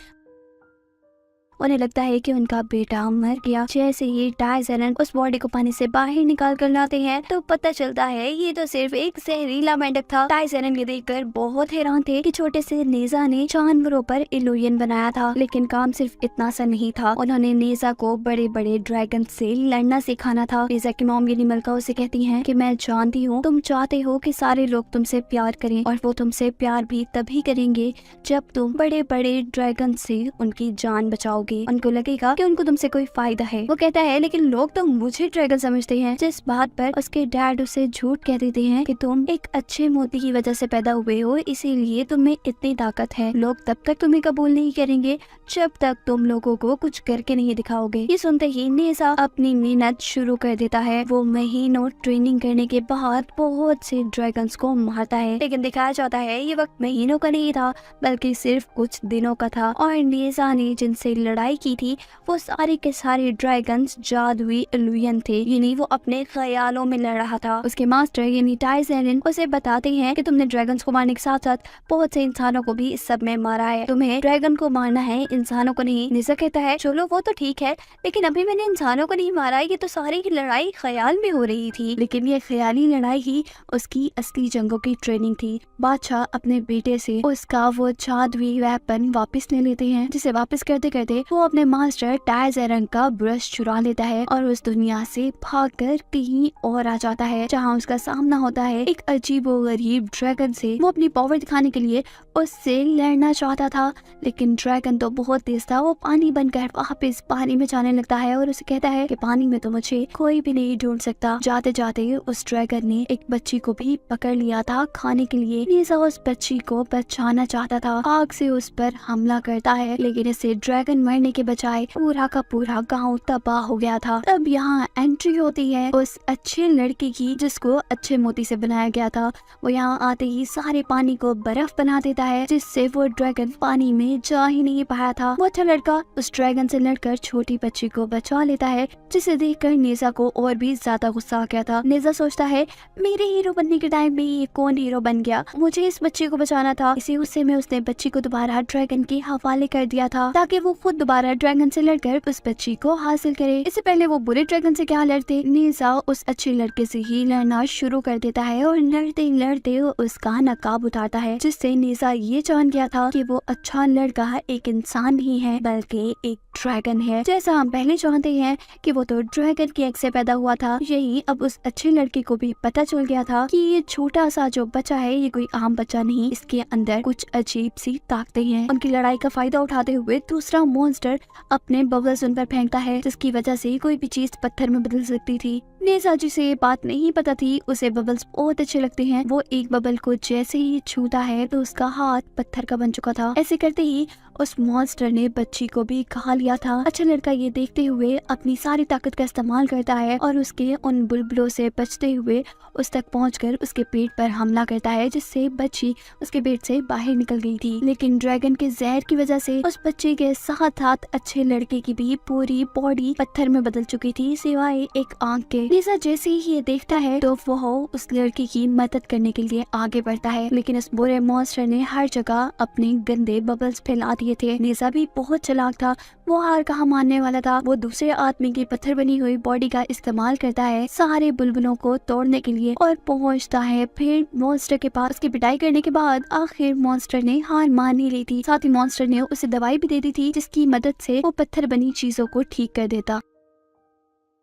उन्हें लगता है कि उनका बेटा मर गया। जैसे ही टाइसरन उस बॉडी को पानी से बाहर निकाल कर लाते हैं तो पता चलता है ये तो सिर्फ एक जहरीला मेंढक था। टाइसरन ये देखकर बहुत हैरान थे कि छोटे से नेजा ने जानवरों पर इल्यूजन बनाया था, लेकिन काम सिर्फ इतना सा नहीं था। उन्होंने नेजा को बड़े बड़े ड्रैगन से लड़ना सिखाना था। नेजा की मॉम यानी मलका उसे कहती है कि मैं जानती हूँ तुम चाहते हो कि सारे लोग तुमसे प्यार करें और वो तुमसे प्यार भी तभी करेंगे जब तुम बड़े बड़े ड्रैगन से उनकी जान बचाओगे। उनको लगेगा कि उनको तुमसे कोई फायदा है। वो कहता है लेकिन लोग तो मुझे ड्रैगन समझते हैं, जिस बात पर उसके डैड उसे झूठ कह देते हैं कि तुम एक अच्छे मोती की वजह से पैदा हुए हो इसीलिए तुम्हें इतनी ताकत है। लोग तब तक तुम्हें कबूल नहीं करेंगे जब तक तुम लोगों को कुछ करके नहीं दिखाओगे। ये सुनते ही नेजा अपनी मेहनत शुरू कर देता है। वो महीनों ट्रेनिंग करने के बाद बहुत से ड्रैगन्स को मारता है, लेकिन दिखाया जाता है ये वक्त महीनों का नहीं था बल्कि सिर्फ कुछ दिनों का था और नेजा ने जिनसे लड़ाई की थी वो सारे के सारे ड्रैगन्स जादुई इल्यूजन थे, यानी वो अपने ख्यालों में लड़ रहा था। उसके मास्टर यानी टाइसरन उसे बताते हैं कि तुमने ड्रैगन्स को मारने के साथ साथ बहुत से इंसानों को भी इस सब में मारा है, तुम्हें ड्रैगन को मारना है इंसानों को नहीं। नेजा कहता है चलो वो तो ठीक है लेकिन अभी मैंने इंसानों को नहीं मारा, ये तो सारी की लड़ाई ख्याल में हो रही थी। लेकिन ये ख्याली लड़ाई ही उसकी असली जंगों की ट्रेनिंग थी। बादशाह अपने बेटे से उसका वो जादुई वेपन वापस ले लेते हैं, जिसे वापस करते करते वो अपने मास्टर टाइसरन का ब्रश चुरा लेता है और उस दुनिया से भागकर कहीं और आ जाता है जहाँ उसका सामना होता है एक अजीबोगरीब ड्रैगन से। वो अपनी पावर दिखाने के लिए उससे लड़ना चाहता था लेकिन ड्रैगन तो बहुत तेज था। वो पानी बनकर वापस पानी में जाने लगता है और उसे कहता है कि पानी में तो मुझे कोई भी नहीं ढूंढ सकता। जाते जाते उस ड्रैगन ने एक बच्ची को भी पकड़ लिया था खाने के लिए। नेजा उस बच्ची को बचाना चाहता था, आग से उस पर हमला करता है लेकिन इसे ड्रैगन मर मरने के बजाय पूरा का पूरा गांव तबाह हो गया था। तब यहाँ एंट्री होती है उस अच्छे लड़के की जिसको अच्छे मोती से बनाया गया था। वो यहाँ आते ही सारे पानी को बर्फ बना देता है, जिससे वो ड्रैगन पानी में जा ही नहीं पाया था। वो अच्छा लड़का उस ड्रैगन से लड़कर छोटी बच्ची को बचा लेता है, जिसे देखकर नेजा को और भी ज्यादा गुस्सा आ गया था। नेजा सोचता है मेरे हीरो बनने के टाइम में ये कौन हीरो बन गया, मुझे इस बच्ची को बचाना था। इसी गुस्से में उसने बच्ची को दोबारा ड्रैगन के हवाले कर दिया था ताकि वो खुद दोबारा ड्रैगन से लड़कर उस बच्ची को हासिल करे। इससे पहले वो बुरे ड्रैगन से क्या लड़ते, नेजा उस अच्छे लड़के से ही लड़ना शुरू कर देता है और लड़ते लड़ते उसका नकाब उतारता है, जिससे नेजा ये जान गया था कि वो अच्छा लड़का एक इंसान नहीं है बल्कि एक ड्रैगन है। जैसा हम पहले जानते हैं कि वो तो ड्रैगन के एग से पैदा हुआ था, यही अब उस अच्छे लड़के को भी पता चल गया था कि ये छोटा सा जो बच्चा है ये कोई आम बच्चा नहीं, इसके अंदर कुछ अजीब सी ताकतें हैं। उनकी लड़ाई का फायदा उठाते हुए दूसरा मॉन्स्टर अपने बबल्स उन पर फेंकता है, जिसकी वजह से कोई भी चीज पत्थर में बदल सकती थी। नेजा जिसे ये बात नहीं पता थी, उसे बबल्स बहुत अच्छे लगते हैं। वो एक बबल को जैसे ही छूता है तो उसका हाथ पत्थर का बन चुका था। ऐसे करते ही उस मॉन्स्टर ने बच्ची को भी खा लिया था। अच्छा लड़का ये देखते हुए अपनी सारी ताकत का इस्तेमाल करता है और उसके उन बुलबुलों से बचते हुए उस तक पहुंचकर उसके पेट पर हमला करता है, जिससे बच्ची उसके पेट से बाहर निकल गई थी। लेकिन ड्रैगन के जहर की वजह से उस बच्चे के साथ साथ अच्छे लड़के की भी पूरी बॉडी पत्थर में बदल चुकी थी, सिवाय एक आंख के। नेजा जैसे ही ये देखता है तो वो उस लड़की की मदद करने के लिए आगे बढ़ता है, लेकिन उस बुरे मॉन्स्टर ने हर जगह अपने गंदे बबल्स फैला दिए थे। नेजा भी बहुत चालाक था, वो हार कहाँ मानने वाला था। वो दूसरे आदमी की पत्थर बनी हुई बॉडी का इस्तेमाल करता है सारे बुलबुलों को तोड़ने के लिए और पहुंचता है फिर मॉन्स्टर के पास। उसकी पिटाई करने के बाद आखिर मॉन्स्टर ने हार मान ही ली थी। साथ ही मॉन्स्टर ने उसे दवाई भी दे दी थी, जिसकी मदद से वो पत्थर बनी चीजों को ठीक कर देता।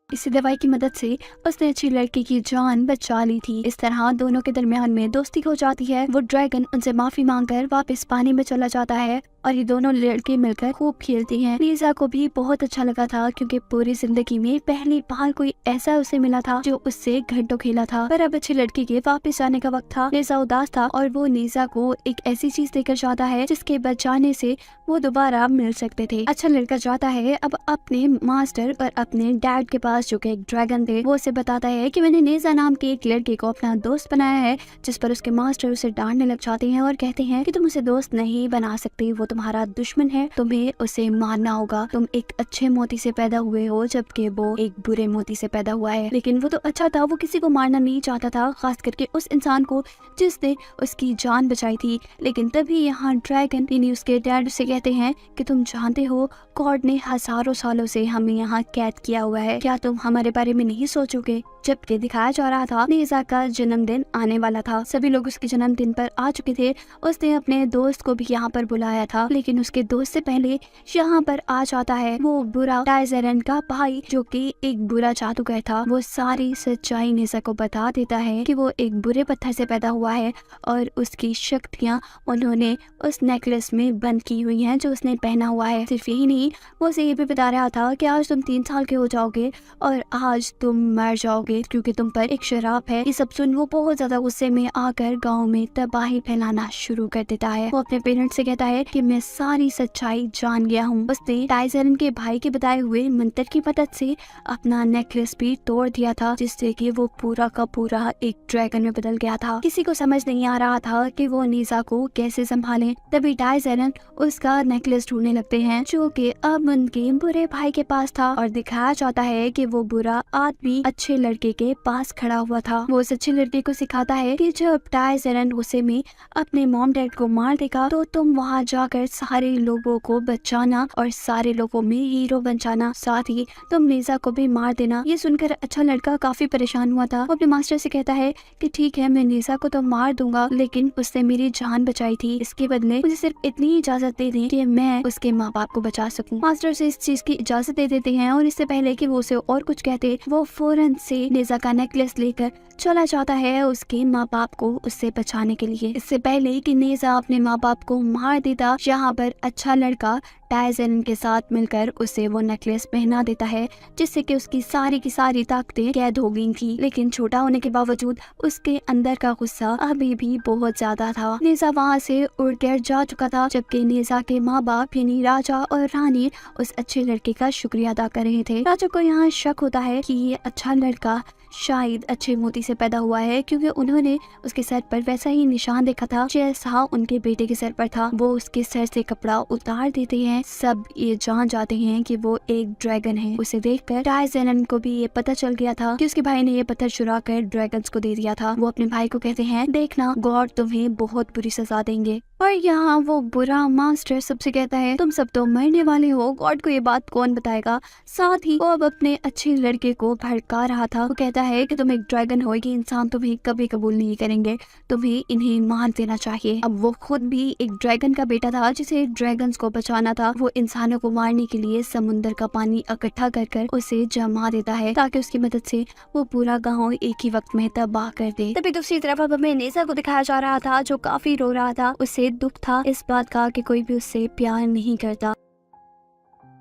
इसी दवाई की मदद से उसने अच्छी लड़की की जान बचा ली थी। इस तरह दोनों के दरमियान में दोस्ती हो जाती है। वो ड्रैगन उनसे माफी मांगकर वापस पानी में चला जाता है और ये दोनों लड़के मिलकर खूब खेलती हैं। नेजा को भी बहुत अच्छा लगा था, क्योंकि पूरी जिंदगी में पहली बार कोई ऐसा उसे मिला था जो उससे घंटों खेला था। पर अब अच्छी लड़की के वापस जाने का वक्त था। नेजा उदास था और वो नेजा को एक ऐसी चीज देकर जाता है जिसके बचाने से वो दोबारा मिल सकते थे। अच्छा लड़का जाता है अब अपने मास्टर और अपने डैड के पास, जो कि एक ड्रैगन थे। वो उसे बताता है कि मैंने नेजा नाम के एक लड़के को अपना दोस्त बनाया है, जिस पर उसके मास्टर उसे डांटने लग जाते हैं और कहते हैं कि तुम उसे दोस्त नहीं बना सकती, वो तुम्हारा दुश्मन है, तुम्हें उसे मारना होगा। तुम एक अच्छे मोती से पैदा हुए हो जबकि वो एक बुरे मोती से पैदा हुआ है। लेकिन वो तो अच्छा था, वो किसी को मारना नहीं चाहता था, खास करके उस इंसान को जिसने उसकी जान बचाई थी। लेकिन तभी यहाँ ड्रैगन यानी उसके डैड उसे कहते हैं कि तुम जानते हो गॉड ने हजारों सालों से हमें यहाँ कैद किया हुआ है, क्या तुम हमारे बारे में नहीं सोचोगे। जबकि दिखाया जा रहा था नेजा का जन्मदिन आने वाला था, सभी लोग उसके जन्मदिन पर आ चुके थे। उसने अपने दोस्त को भी यहाँ पर बुलाया था, लेकिन उसके दोस्त से पहले यहाँ पर आ जाता है वो बुरा टाइजरन का भाई, जो कि एक बुरा जादूगर था। वो सारी सच्चाई नेजा को बता देता है कि वो एक बुरे पत्थर से पैदा हुआ है और उसकी शक्तियाँ उन्होंने उस नेकलेस में बंद की हुई हैं जो उसने पहना हुआ है। सिर्फ यही नहीं, वो उसे ये भी बता रहा था कि आज तुम 3 साल के हो जाओगे और आज तुम मर जाओगे क्योंकि तुम पर एक शराप है। ये सब सुन वो बहुत ज्यादा गुस्से में आकर गांव में तबाही फैलाना शुरू कर देता है। वो अपने पेरेंट्स से कहता है कि मैं सारी सच्चाई जान गया हूँ। उसने टाइजरन के भाई के बताए हुए मंत्र की मदद से अपना नेकलेस भी तोड़ दिया था, जिससे कि वो पूरा का पूरा एक ड्रैगन में बदल गया था। किसी को समझ नहीं आ रहा था कि वो नेजा को कैसे संभाले। तभी टाइजरन उसका नेकलेस ढूंढने लगते हैं, जो कि अब उनके बुरे भाई के पास था और दिखाया जाता है कि वो बुरा आदमी अच्छे लड़के के पास खड़ा हुआ था। वो उस अच्छे लड़के को सिखाता है कि जब टाइजरन गुस्से में अपने मॉम डैड को मार देगा तो तुम वहाँ जाकर सारे लोगों को बचाना और सारे लोगों में हीरो बन जाना, साथ ही तुम नेजा को भी मार देना। ये सुनकर अच्छा लड़का काफी परेशान हुआ था। वो अपने मास्टर से कहता है कि ठीक है, मैं नेजा को तो मार दूंगा, लेकिन उसने मेरी जान बचाई थी, इसके बदले मुझे सिर्फ इतनी इजाजत दे दें कि मैं उसके माँ बाप को बचा सकूं। मास्टर से इस चीज की इजाजत दे देते हैं और इससे पहले कि वो उसे और कुछ कहते, वो फौरन से नेजा का नेकलेस लेकर चला जाता है उसके माँ बाप को उससे बचाने के लिए। इससे पहले कि नेजा अपने माँ बाप को मार देता, यहाँ पर अच्छा लड़का टाइजन के साथ मिलकर उसे वो नेकलेस पहना देता है, जिससे कि उसकी सारी की सारी ताकतें कैद हो गई थी। लेकिन छोटा होने के बावजूद उसके अंदर का गुस्सा अभी भी बहुत ज्यादा था। नेजा वहाँ से उड़कर जा चुका था, जबकि नेजा के माँ बाप यानी राजा और रानी उस अच्छे लड़के का शुक्रिया अदा कर रहे थे। राजा को यहाँ शक होता है कि ये अच्छा लड़का शायद अच्छे मोती से पैदा हुआ है, क्योंकि उन्होंने उसके सर पर वैसा ही निशान देखा था जैसा उनके बेटे के सर पर था। वो उसके सर से कपड़ा उतार देते हैं। सब ये जान जाते हैं कि वो एक ड्रैगन है। उसे देखकर टाइजन को भी ये पता चल गया था कि उसके भाई ने ये पत्थर चुरा कर ड्रैगन्स को दे दिया था। वो अपने भाई को कहते हैं, देखना गॉड तुम्हें बहुत बुरी सजा देंगे। और यहाँ वो बुरा मास्टर सबसे कहता है, तुम सब तो मरने वाले हो, गॉड को ये बात कौन बताएगा। साथ ही वो अब अपने अच्छे लड़के को भड़का रहा था। वो कहता है कि तुम एक ड्रैगन हो, कि इंसान तुम्हें कभी कबूल नहीं करेंगे, तुम्हें इन्हें मार देना चाहिए। अब वो खुद भी एक ड्रैगन का बेटा था जिसे ड्रैगन्स को बचाना था। वो इंसानों को मारने के लिए समुद्र का पानी इकट्ठा कर कर उसे जमा देता है, ताकि उसकी मदद से वो पूरा गाँव एक ही वक्त में तबाह कर दे। तभी दूसरी तरफ अब हमें नेजा को दिखाया जा रहा था, जो काफी रो रहा था। उसे दुख था इस बात का कि कोई भी उससे प्यार नहीं करता।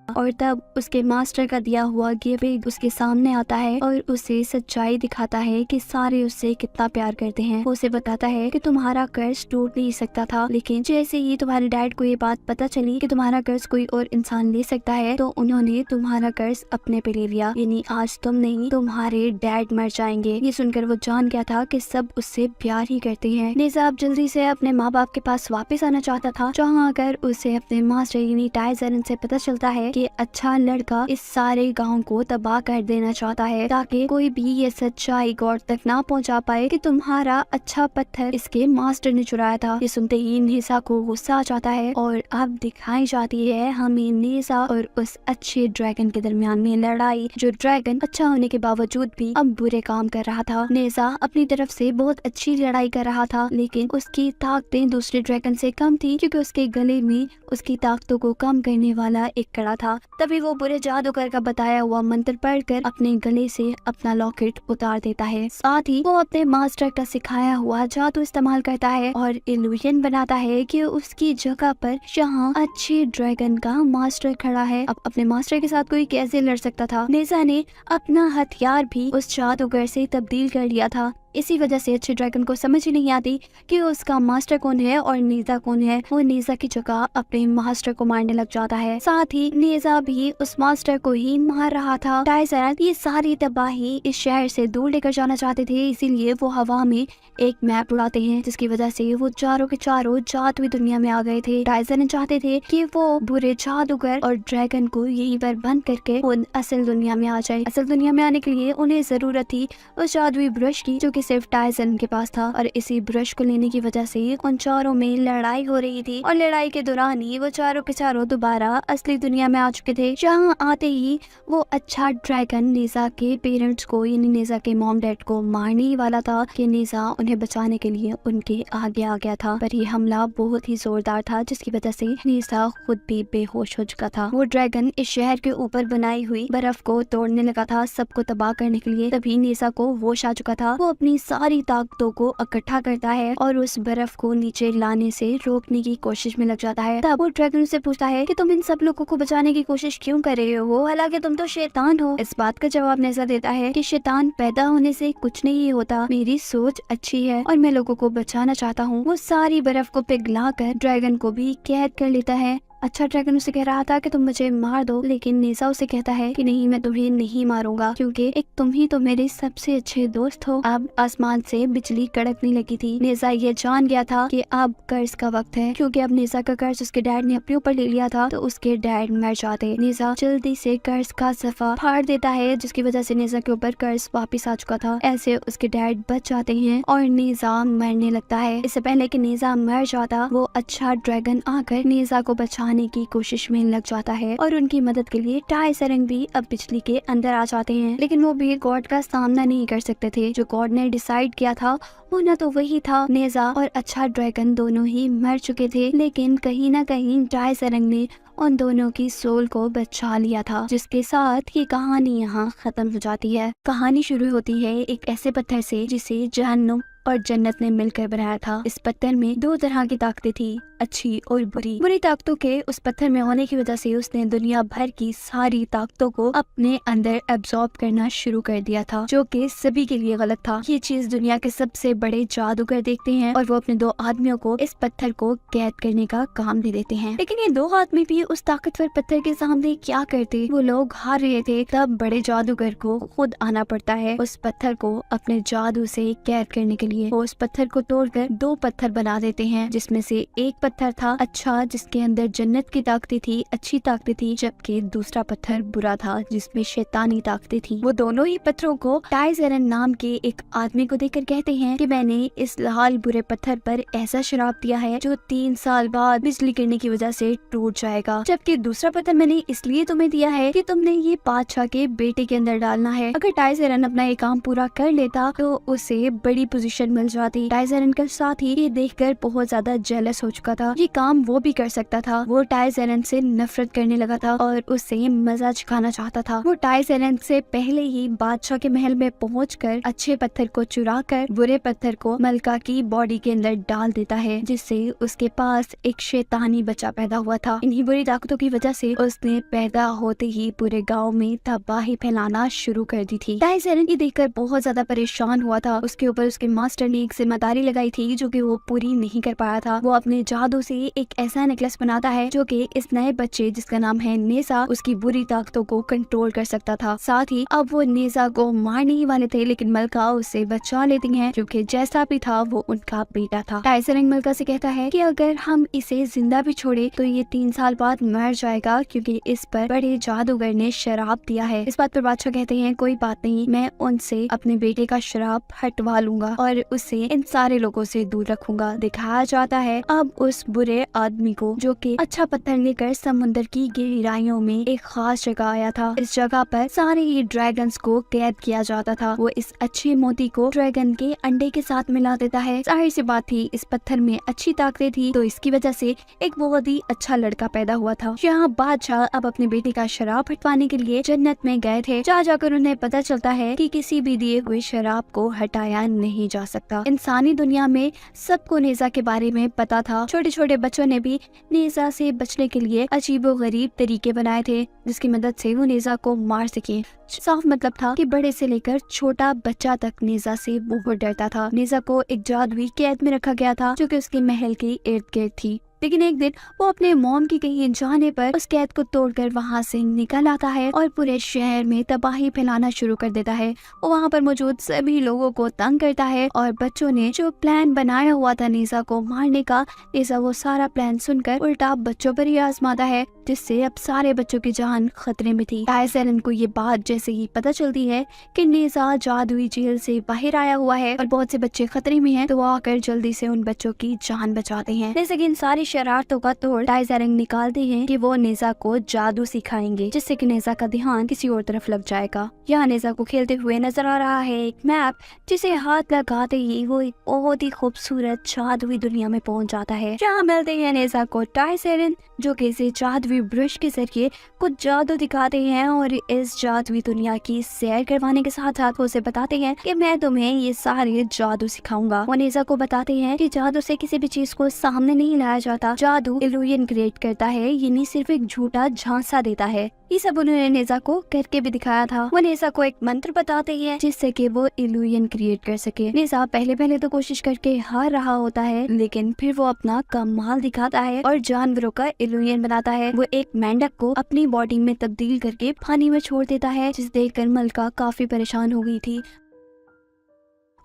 और तब उसके मास्टर का दिया हुआ गिफ्ट उसके सामने आता है और उसे सच्चाई दिखाता है कि सारे उससे कितना प्यार करते हैं। वो उसे बताता है कि तुम्हारा कर्ज टूट नहीं सकता था, लेकिन जैसे ही तुम्हारे डैड को ये बात पता चली कि तुम्हारा कर्ज कोई और इंसान ले सकता है, तो उन्होंने तुम्हारा कर्ज अपने पे ले लिया। यानी आज तुम नहीं, तुम्हारे डैड मर जाएंगे। ये सुनकर वो जान गया था कि सब उससे प्यार ही करते हैं। नेजा अब जल्दी से अपने माँ बाप के पास वापस आना चाहता था, जहाँ आकर उसे अपने मास्टर यानी टाइजन से पता चलता है कि अच्छा लड़का इस सारे गांव को तबाह कर देना चाहता है, ताकि कोई भी ये सच्चाई गॉड तक ना पहुंचा पाए कि तुम्हारा अच्छा पत्थर इसके मास्टर ने चुराया था। ये सुनते ही नेजा को गुस्सा आ जाता है और अब दिखाई जाती है हमें नेजा और उस अच्छे ड्रैगन के दरमियान में लड़ाई, जो ड्रैगन अच्छा होने के बावजूद भी अब बुरे काम कर रहा था। नेजा अपनी तरफ से बहुत अच्छी लड़ाई कर रहा था, लेकिन उसकी ताकतें दूसरे ड्रैगन से कम थी, क्योंकि उसके गले में उसकी ताकतों को कम करने वाला एक कड़ा था। तभी वो बुरे जादूगर का बताया हुआ मंत्र पढ़कर अपने गले से अपना लॉकेट उतार देता है। साथ ही वो अपने मास्टर का सिखाया हुआ जादू इस्तेमाल करता है और इल्यूजन बनाता है कि उसकी जगह पर जहाँ अच्छे ड्रैगन का मास्टर खड़ा है। अब अपने मास्टर के साथ कोई कैसे लड़ सकता था। नेजा ने अपना हथियार भी उस जादूगर से तब्दील कर लिया था। इसी वजह से अच्छे ड्रैगन को समझ ही नहीं आती कि उसका मास्टर कौन है और नेजा कौन है। वो नेजा की जगह अपने मास्टर को मारने लग जाता है। साथ ही नेजा भी उस मास्टर को ही मार रहा था। टाइजन ये सारी तबाही इस शहर से दूर लेकर जाना चाहते थे, इसीलिए वो हवा में एक मैप उड़ाते हैं, जिसकी वजह से वो चारों के चारों जादुई दुनिया में आ गए थे। टाइजन चाहते थे कि वो बुरे जादूगर और ड्रैगन को यहीं पर बंद करके उन असल दुनिया में आ जाए। असल दुनिया में आने के लिए उन्हें जरूरत थी उस जादुई ब्रश की, जो कि सिर्फ टाइजन के पास था। और इसी ब्रश को लेने की वजह से उन चारों में लड़ाई हो रही थी, और लड़ाई के दौरान ही वो चारों के चारों दोबारा असली दुनिया में आ चुके थे। जहाँ आते ही वो अच्छा ड्रैगन नेजा के पेरेंट्स को यानी नेजा के मॉम डैड को मारने ही वाला था कि नेजा उन्हें बचाने के लिए उनके आगे आ गया था। पर ये हमला बहुत ही जोरदार था, जिसकी वजह से नेजा खुद भी बेहोश हो चुका था। वो ड्रैगन इस शहर के ऊपर बनाई हुई बर्फ को तोड़ने लगा था, सबको तबाह करने के लिए। तभी नेजा को होश आ चुका था। वो अपनी सारी ताकतों को इकट्ठा करता है और उस बर्फ को नीचे लाने से रोकने की कोशिश में लग जाता है। तब वो ड्रैगन से पूछता है कि तुम इन सब लोगों को बचाने की कोशिश क्यों कर रहे हो, हालांकि तुम तो शैतान हो। इस बात का जवाब नेजा देता है कि शैतान पैदा होने से कुछ नहीं होता, मेरी सोच अच्छी है और मैं लोगों को बचाना चाहता हूँ। वो सारी बर्फ को पिघला कर ड्रैगन को भी कैद कर लेता है। अच्छा ड्रैगन उसे कह रहा था कि तुम मुझे मार दो, लेकिन नेजा उसे कहता है कि नहीं, मैं तुम्हें नहीं मारूंगा, क्योंकि एक तुम ही तो मेरे सबसे अच्छे दोस्त हो। अब आसमान से बिजली कड़कने लगी थी। नेजा ये जान गया था कि अब कर्ज का वक्त है, क्योंकि अब नेजा का कर्ज उसके डैड ने अपने ऊपर ले लिया था, तो उसके डैड मर जाते। नेजा जल्दी से कर्ज का सफा फाड़ देता है, जिसकी वजह से नेजा के ऊपर कर्ज वापिस आ चुका था। ऐसे उसके डैड बच जाते हैं और नेजा मरने लगता है। इससे पहले कि नेजा मर जाता, वो अच्छा ड्रैगन आकर नेजा को बचाने की कोशिश में लग जाता है और उनकी मदद के लिए टाइजन भी अब बिजली के अंदर आ जाते हैं। लेकिन वो भी गॉड का सामना नहीं कर सकते थे। जो गॉड ने डिसाइड किया था वो ना तो वही था। नेजा और अच्छा ड्रैगन दोनों ही मर चुके थे, लेकिन कहीं ना कहीं टाइजन ने उन दोनों की सोल को बचा लिया था, जिसके साथ ये कहानी यहाँ खत्म हो जाती है। कहानी शुरू होती है एक ऐसे पत्थर से जिसे जहन्नुम और जन्नत ने मिलकर बनाया था। इस पत्थर में दो तरह की ताकतें थी, अच्छी और बुरी। बुरी ताकतों के उस पत्थर में होने की वजह से उसने दुनिया भर की सारी ताकतों को अपने अंदर एब्जॉर्ब करना शुरू कर दिया था, जो कि सभी के लिए गलत था। ये चीज दुनिया के सबसे बड़े जादूगर देखते हैं और वो अपने दो आदमियों को इस पत्थर को कैद करने का काम दे देते हैं। लेकिन ये दो आदमी भी उस ताकतवर पत्थर के सामने क्या करते? वो लोग हार रहे थे। तब बड़े जादूगर को खुद आना पड़ता है उस पत्थर को अपने जादू से कैद करने के लिए। वो उस पत्थर को तोड़कर दो पत्थर बना देते हैं, जिसमें से एक पत्थर था अच्छा, जिसके अंदर जन्नत की ताकतें थी, अच्छी ताकतें थी, जबकि दूसरा पत्थर बुरा था, जिसमें शैतानी ताकतें थी। वो दोनों ही पत्थरों को टाइजरन नाम के एक आदमी को देकर कहते हैं कि मैंने इस लाल बुरे पत्थर पर ऐसा श्राप दिया है जो 3 साल बाद बिजली गिरने की वजह से टूट जाएगा, जबकि दूसरा पत्थर मैंने इसलिए तुम्हें दिया है कि तुमने ये बादशाह के बेटे के अंदर डालना है। अगर टाइजरन अपना ये काम पूरा कर लेता तो उसे बड़ी पोजीशन मिल जाती। टाइजरन का साथी ये देखकर बहुत ज्यादा जेलस हो चुका था। ये काम वो भी कर सकता था। वो टाइजरन से नफरत करने लगा था और उसे मजा चखाना चाहता था। वो टाइजरन से पहले ही बादशाह के महल में पहुंचकर अच्छे पत्थर को चुरा कर बुरे पत्थर को मलका की बॉडी के अंदर डाल देता है, जिससे उसके पास एक शैतानी बच्चा पैदा हुआ था। इन्हीं बुरी ताकतों की वजह से उसने पैदा होते ही पूरे गांव में तबाही फैलाना शुरू कर दी थी। टाइजरन ये देखकर बहुत ज्यादा परेशान हुआ था। उसके ऊपर उसके मास्टर ने एक जिम्मेदारी लगाई थी जो कि वो पूरी नहीं कर पाया था। वो अपने जादू से एक ऐसा नेकलेस बनाता है जो कि इस नए बच्चे, जिसका नाम है नेजा, उसकी बुरी ताकतों को कंट्रोल कर सकता था। साथ ही अब वो नेजा को मारने ही वाले थे, लेकिन मलका उससे बचा लेती है, क्योंकि जैसा भी था वो उनका बेटा था। टाइजरन मलका से कहता है कि अगर हम इसे जिंदा भी छोड़े तो ये 3 साल बाद मर जाएगा, क्योंकि इस पर बड़े जादूगर ने शराब दिया है। इस बात पर बादशाह कहते हैं कोई बात नहीं, मैं उनसे अपने बेटे का शराब हटवा लूंगा और उसे इन सारे लोगों से दूर रखूंगा। दिखाया जाता है अब उस बुरे आदमी को, जो कि अच्छा पत्थर लेकर समुद्र की गहराइयों में एक खास जगह आया था। इस जगह पर सारे ही ड्रैगन्स को कैद किया जाता था। वो इस अच्छे मोती को ड्रैगन के अंडे के साथ मिला देता है। जाहिर सी बात थी, इस पत्थर में अच्छी ताकतें थी, तो इसकी वजह से एक बहुत ही अच्छा लड़का पैदा हुआ था। यहाँ बादशाह अब अपने बेटे का शराब हटवाने के लिए जन्नत में गए थे। जहाँ जाकर उन्हें पता चलता है कि किसी भी दिए हुए शराब को हटाया नहीं जा सकता। इंसानी दुनिया में सबको नेजा के बारे में पता था। छोटे छोटे बच्चों ने भी नेजा से बचने के लिए अजीबोगरीब तरीके बनाए थे, जिसकी मदद से वो नेजा को मार सके। साफ मतलब था कि बड़े से लेकर छोटा बच्चा तक नेजा से बहुत डरता था। नेजा को एक जादुई कैद में रखा गया था, जो कि उसके महल के इर्द गिर्द थी। लेकिन एक दिन वो अपने मॉम की कहीं जाने पर उस कैद को तोड़कर वहाँ से निकल आता है और पूरे शहर में तबाही फैलाना शुरू कर देता है। वो वहाँ पर मौजूद सभी लोगों को तंग करता है और बच्चों ने जो प्लान बनाया हुआ था नेजा को मारने का, नेजा वो सारा प्लान सुनकर उल्टा बच्चों पर ही आजमाता है, जिससे अब सारे बच्चों की जान खतरे में थी। टाइजरन को ये बात जैसे ही पता चलती है कि नेजा जादुई जेल से बाहर आया हुआ है और बहुत से बच्चे खतरे में हैं, तो वो आकर जल्दी से उन बच्चों की जान बचाते हैं। जैसे कि इन सारी शरारतों का तोड़ टाइजरन निकालते हैं कि वो नेजा को जादू सिखाएंगे, जिससे कि नेजा का ध्यान किसी और तरफ लग जाएगा। यहाँ नेजा को खेलते हुए नजर आ रहा है एक मैप, जिसे हाथ लगाते ही वो एक बहुत ही खूबसूरत जादुई दुनिया में पहुंच जाता है। जहाँ मिलते हैं नेजा को टाइजरन, जो कि इसे जादुई ब्रश के जरिए कुछ जादू दिखाते हैं और इस जादुई दुनिया की सैर करवाने के साथ साथ वो उसे बताते हैं कि मैं तुम्हें ये सारे जादू सिखाऊंगा। वो नेजा को बताते हैं कि जादू से किसी भी चीज को सामने नहीं लाया जाता, जादू इल्यूजन क्रिएट करता है, ये नहीं सिर्फ एक झूठा झांसा देता है। ये सब उन्होंने नेजा को करके भी दिखाया था। वो नेजा को एक मंत्र बताते हैं जिससे कि वो इल्यूजन क्रिएट कर सके। नेजा पहले तो कोशिश करके हार रहा होता है, लेकिन फिर वो अपना कमाल दिखाता है और जानवरों का इल्यूजन बनाता है। वो एक मेंढक को अपनी बॉडी में तब्दील करके पानी में छोड़ देता है, जिसे देखकर मलका काफी परेशान हो गई थी।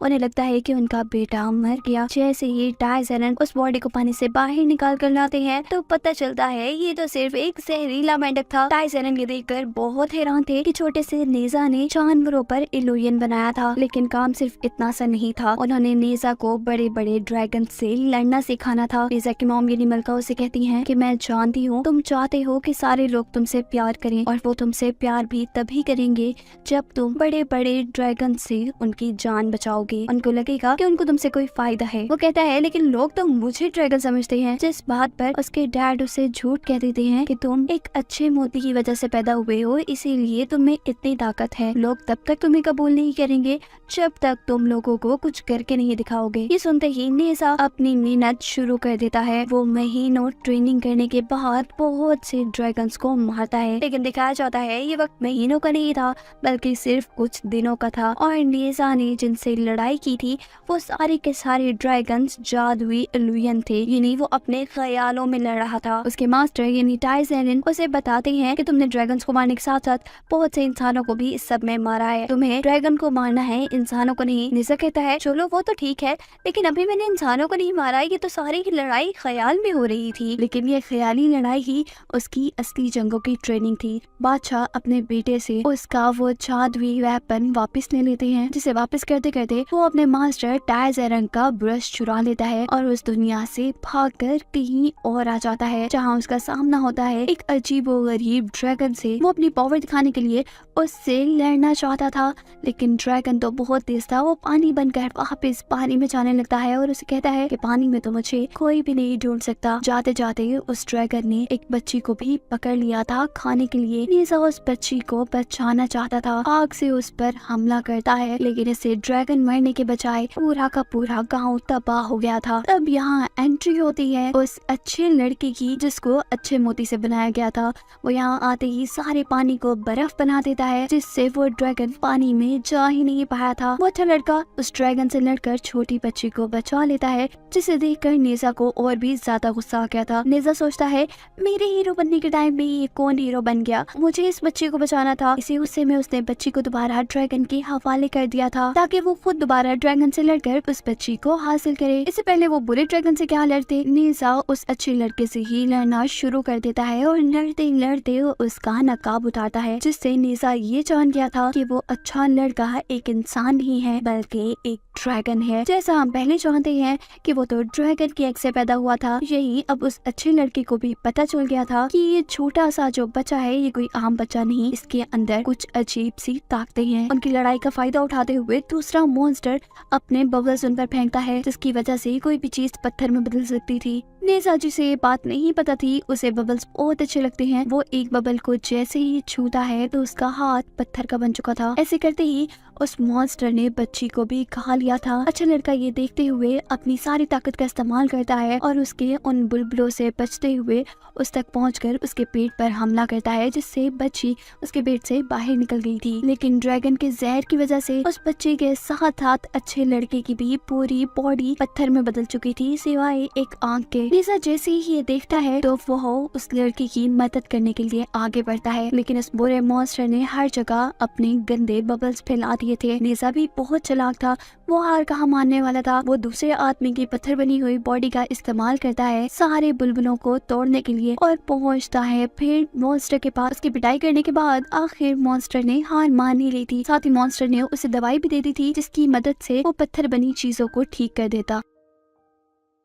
उन्हें लगता है कि उनका बेटा मर गया। जैसे ही टाइजरन उस बॉडी को पानी से बाहर निकाल कर लाते हैं तो पता चलता है ये तो सिर्फ एक जहरीला मेंढक था। टाइजरन ये देखकर बहुत हैरान थे कि छोटे से नेजा ने जानवरों पर इल्यूजन बनाया था, लेकिन काम सिर्फ इतना सा नहीं था। उन्होंने नेजा को बड़े बड़े ड्रैगन से लड़ना सिखाना था। नेजा की मॉम यानी मलका उसे कहती है कि मैं जानती हूँ तुम चाहते हो कि सारे लोग तुमसे प्यार करें, और वो तुमसे प्यार भी तभी करेंगे जब तुम बड़े बड़े ड्रैगन से उनकी जान बचाओगे। होगी, उनको लगेगा कि उनको तुमसे कोई फायदा है। वो कहता है लेकिन लोग तो मुझे ड्रैगन समझते हैं, जिस बात पर उसके डैड उसे झूठ कह देते हैं कि तुम एक अच्छे मोती की वजह से पैदा हुए हो, इसीलिए तुम्हें इतनी ताकत है। लोग तब तक तुम्हें कबूल नहीं करेंगे जब तक तुम लोगों को कुछ करके नहीं दिखाओगे। ये सुनते ही नेजा अपनी मेहनत शुरू कर देता है। वो महीनों ट्रेनिंग करने के बाद बहुत से ड्रैगन्स को मारता है, लेकिन दिखाया जाता है ये वक्त महीनों का नहीं था बल्कि सिर्फ कुछ दिनों का था। और नेजा ने जिनसे लड़ाई की थी वो सारे के सारे ड्रैगन्स जादुई इल्यूजन थे, यानी वो अपने ख्यालों में लड़ रहा था। उसके मास्टर यानी टाइज़ेरन उसे बताते हैं कि तुमने ड्रैगन्स को मारने के साथ साथ बहुत से इंसानों को भी इस सब में मारा है, तुम्हें ड्रैगन को मारना है, इंसानों को नहीं। नेजा कहता है चलो वो तो ठीक है, लेकिन अभी मैंने इंसानों को नहीं मारा, ये तो सारी की लड़ाई ख्याल में हो रही थी। लेकिन ये ख्याली लड़ाई ही उसकी असली जंगों की ट्रेनिंग थी। बादशाह अपने बेटे से उसका वो जादुई वेपन वापस ले लेते हैं, जिसे वापस करते करते वो अपने मास्टर टाइज़ेरन का ब्रश चुरा लेता है और उस दुनिया से भागकर कहीं और आ जाता है, जहाँ उसका सामना होता है एक अजीबोगरीब ड्रैगन से। वो अपनी पावर दिखाने के लिए उससे लड़ना चाहता था, लेकिन ड्रैगन तो बहुत तेज था। वो पानी बनकर वापस पानी में जाने लगता है और उसे कहता है कि पानी में तो मुझे कोई भी नहीं ढूंढ सकता। जाते जाते उस ड्रैगन ने एक बच्ची को भी पकड़ लिया था खाने के लिए। नेजा उस बच्ची को बचाना चाहता था, आग से उस पर हमला करता है, लेकिन इससे ड्रैगन मरने के बजाय पूरा का पूरा गाँव तबाह हो गया था। तब यहाँ एंट्री होती है उस अच्छे लड़के की जिसको अच्छे मोती से बनाया गया था। वो यहाँ आते ही सारे पानी को बर्फ बना देता है, जिससे वो ड्रैगन पानी में जा ही नहीं पाया था। वो अच्छा लड़का उस ड्रैगन से लड़कर छोटी बच्ची को बचा लेता है, जिसे देखकर नेजा को और भी ज्यादा गुस्सा आ गया था। नेजा सोचता है मेरे हीरो बनने के टाइम में ये कौन हीरो बन गया, मुझे इस बच्ची को बचाना था। इसी गुस्से में उसने बच्ची को दोबारा ड्रैगन के हवाले कर दिया था, ताकि वो खुद दोबारा ड्रैगन से लड़कर उस बच्ची को हासिल करे। इससे पहले वो बुरे ड्रैगन से क्या लड़ते, नेजा उस अच्छे लड़के से ही लड़ना शुरू कर देता है और लड़ते लड़ते उसका नकाब उतारता है, जिससे नेजा ये जान गया था कि वो अच्छा लड़का एक इंसान नहीं है बल्कि एक ड्रैगन है। जैसा हम पहले जानते हैं कि वो तो ड्रैगन के एग से पैदा हुआ था, यही अब उस अच्छे लड़के को भी पता चल गया था कि ये छोटा सा जो बच्चा है ये कोई आम बच्चा नहीं, इसके अंदर कुछ अजीब सी ताकतें हैं। उनकी लड़ाई का फायदा उठाते हुए दूसरा मॉन्स्टर अपने बबल्स उन पर फेंकता है, जिसकी वजह से कोई भी चीज पत्थर में बदल सकती थी। नेजा जिसे ये बात नहीं पता थी, उसे बबल्स बहुत अच्छे लगते हैं। वो एक बबल को जैसे ही छूता है तो उसका हाथ पत्थर का बन चुका था। ऐसे करते ही उस मॉन्स्टर ने बच्ची को भी खा लिया था। अच्छा लड़का ये देखते हुए अपनी सारी ताकत का इस्तेमाल करता है और उसके उन बुलबुलों से बचते हुए उस तक पहुंचकर उसके पेट पर हमला करता है, जिससे बच्ची उसके पेट से बाहर निकल गई थी। लेकिन ड्रैगन के जहर की वजह से उस बच्चे के साथ साथ अच्छे लड़के की भी पूरी बॉडी पत्थर में बदल चुकी थी, सिवाय एक आंख के। नेजा जैसे ही ये देखता है तो वो उस लड़की की मदद करने के लिए आगे बढ़ता है, लेकिन उस बुरे मॉन्स्टर ने हर जगह अपने गंदे बबल्स फैला दिए थे। नेजा भी बहुत चालाक था, वो हार कहाँ मानने वाला था। वो दूसरे आदमी की पत्थर बनी हुई बॉडी का इस्तेमाल करता है सारे बुलबुलों को तोड़ने के लिए और पहुंचता है फिर मॉन्स्टर के पास। उसकी पिटाई करने के बाद आखिर मॉन्स्टर ने हार मान ही ली थी। साथ ही मॉन्स्टर ने उसे दवाई भी दे दी थी, जिसकी मदद से वो पत्थर बनी चीजों को ठीक कर देता।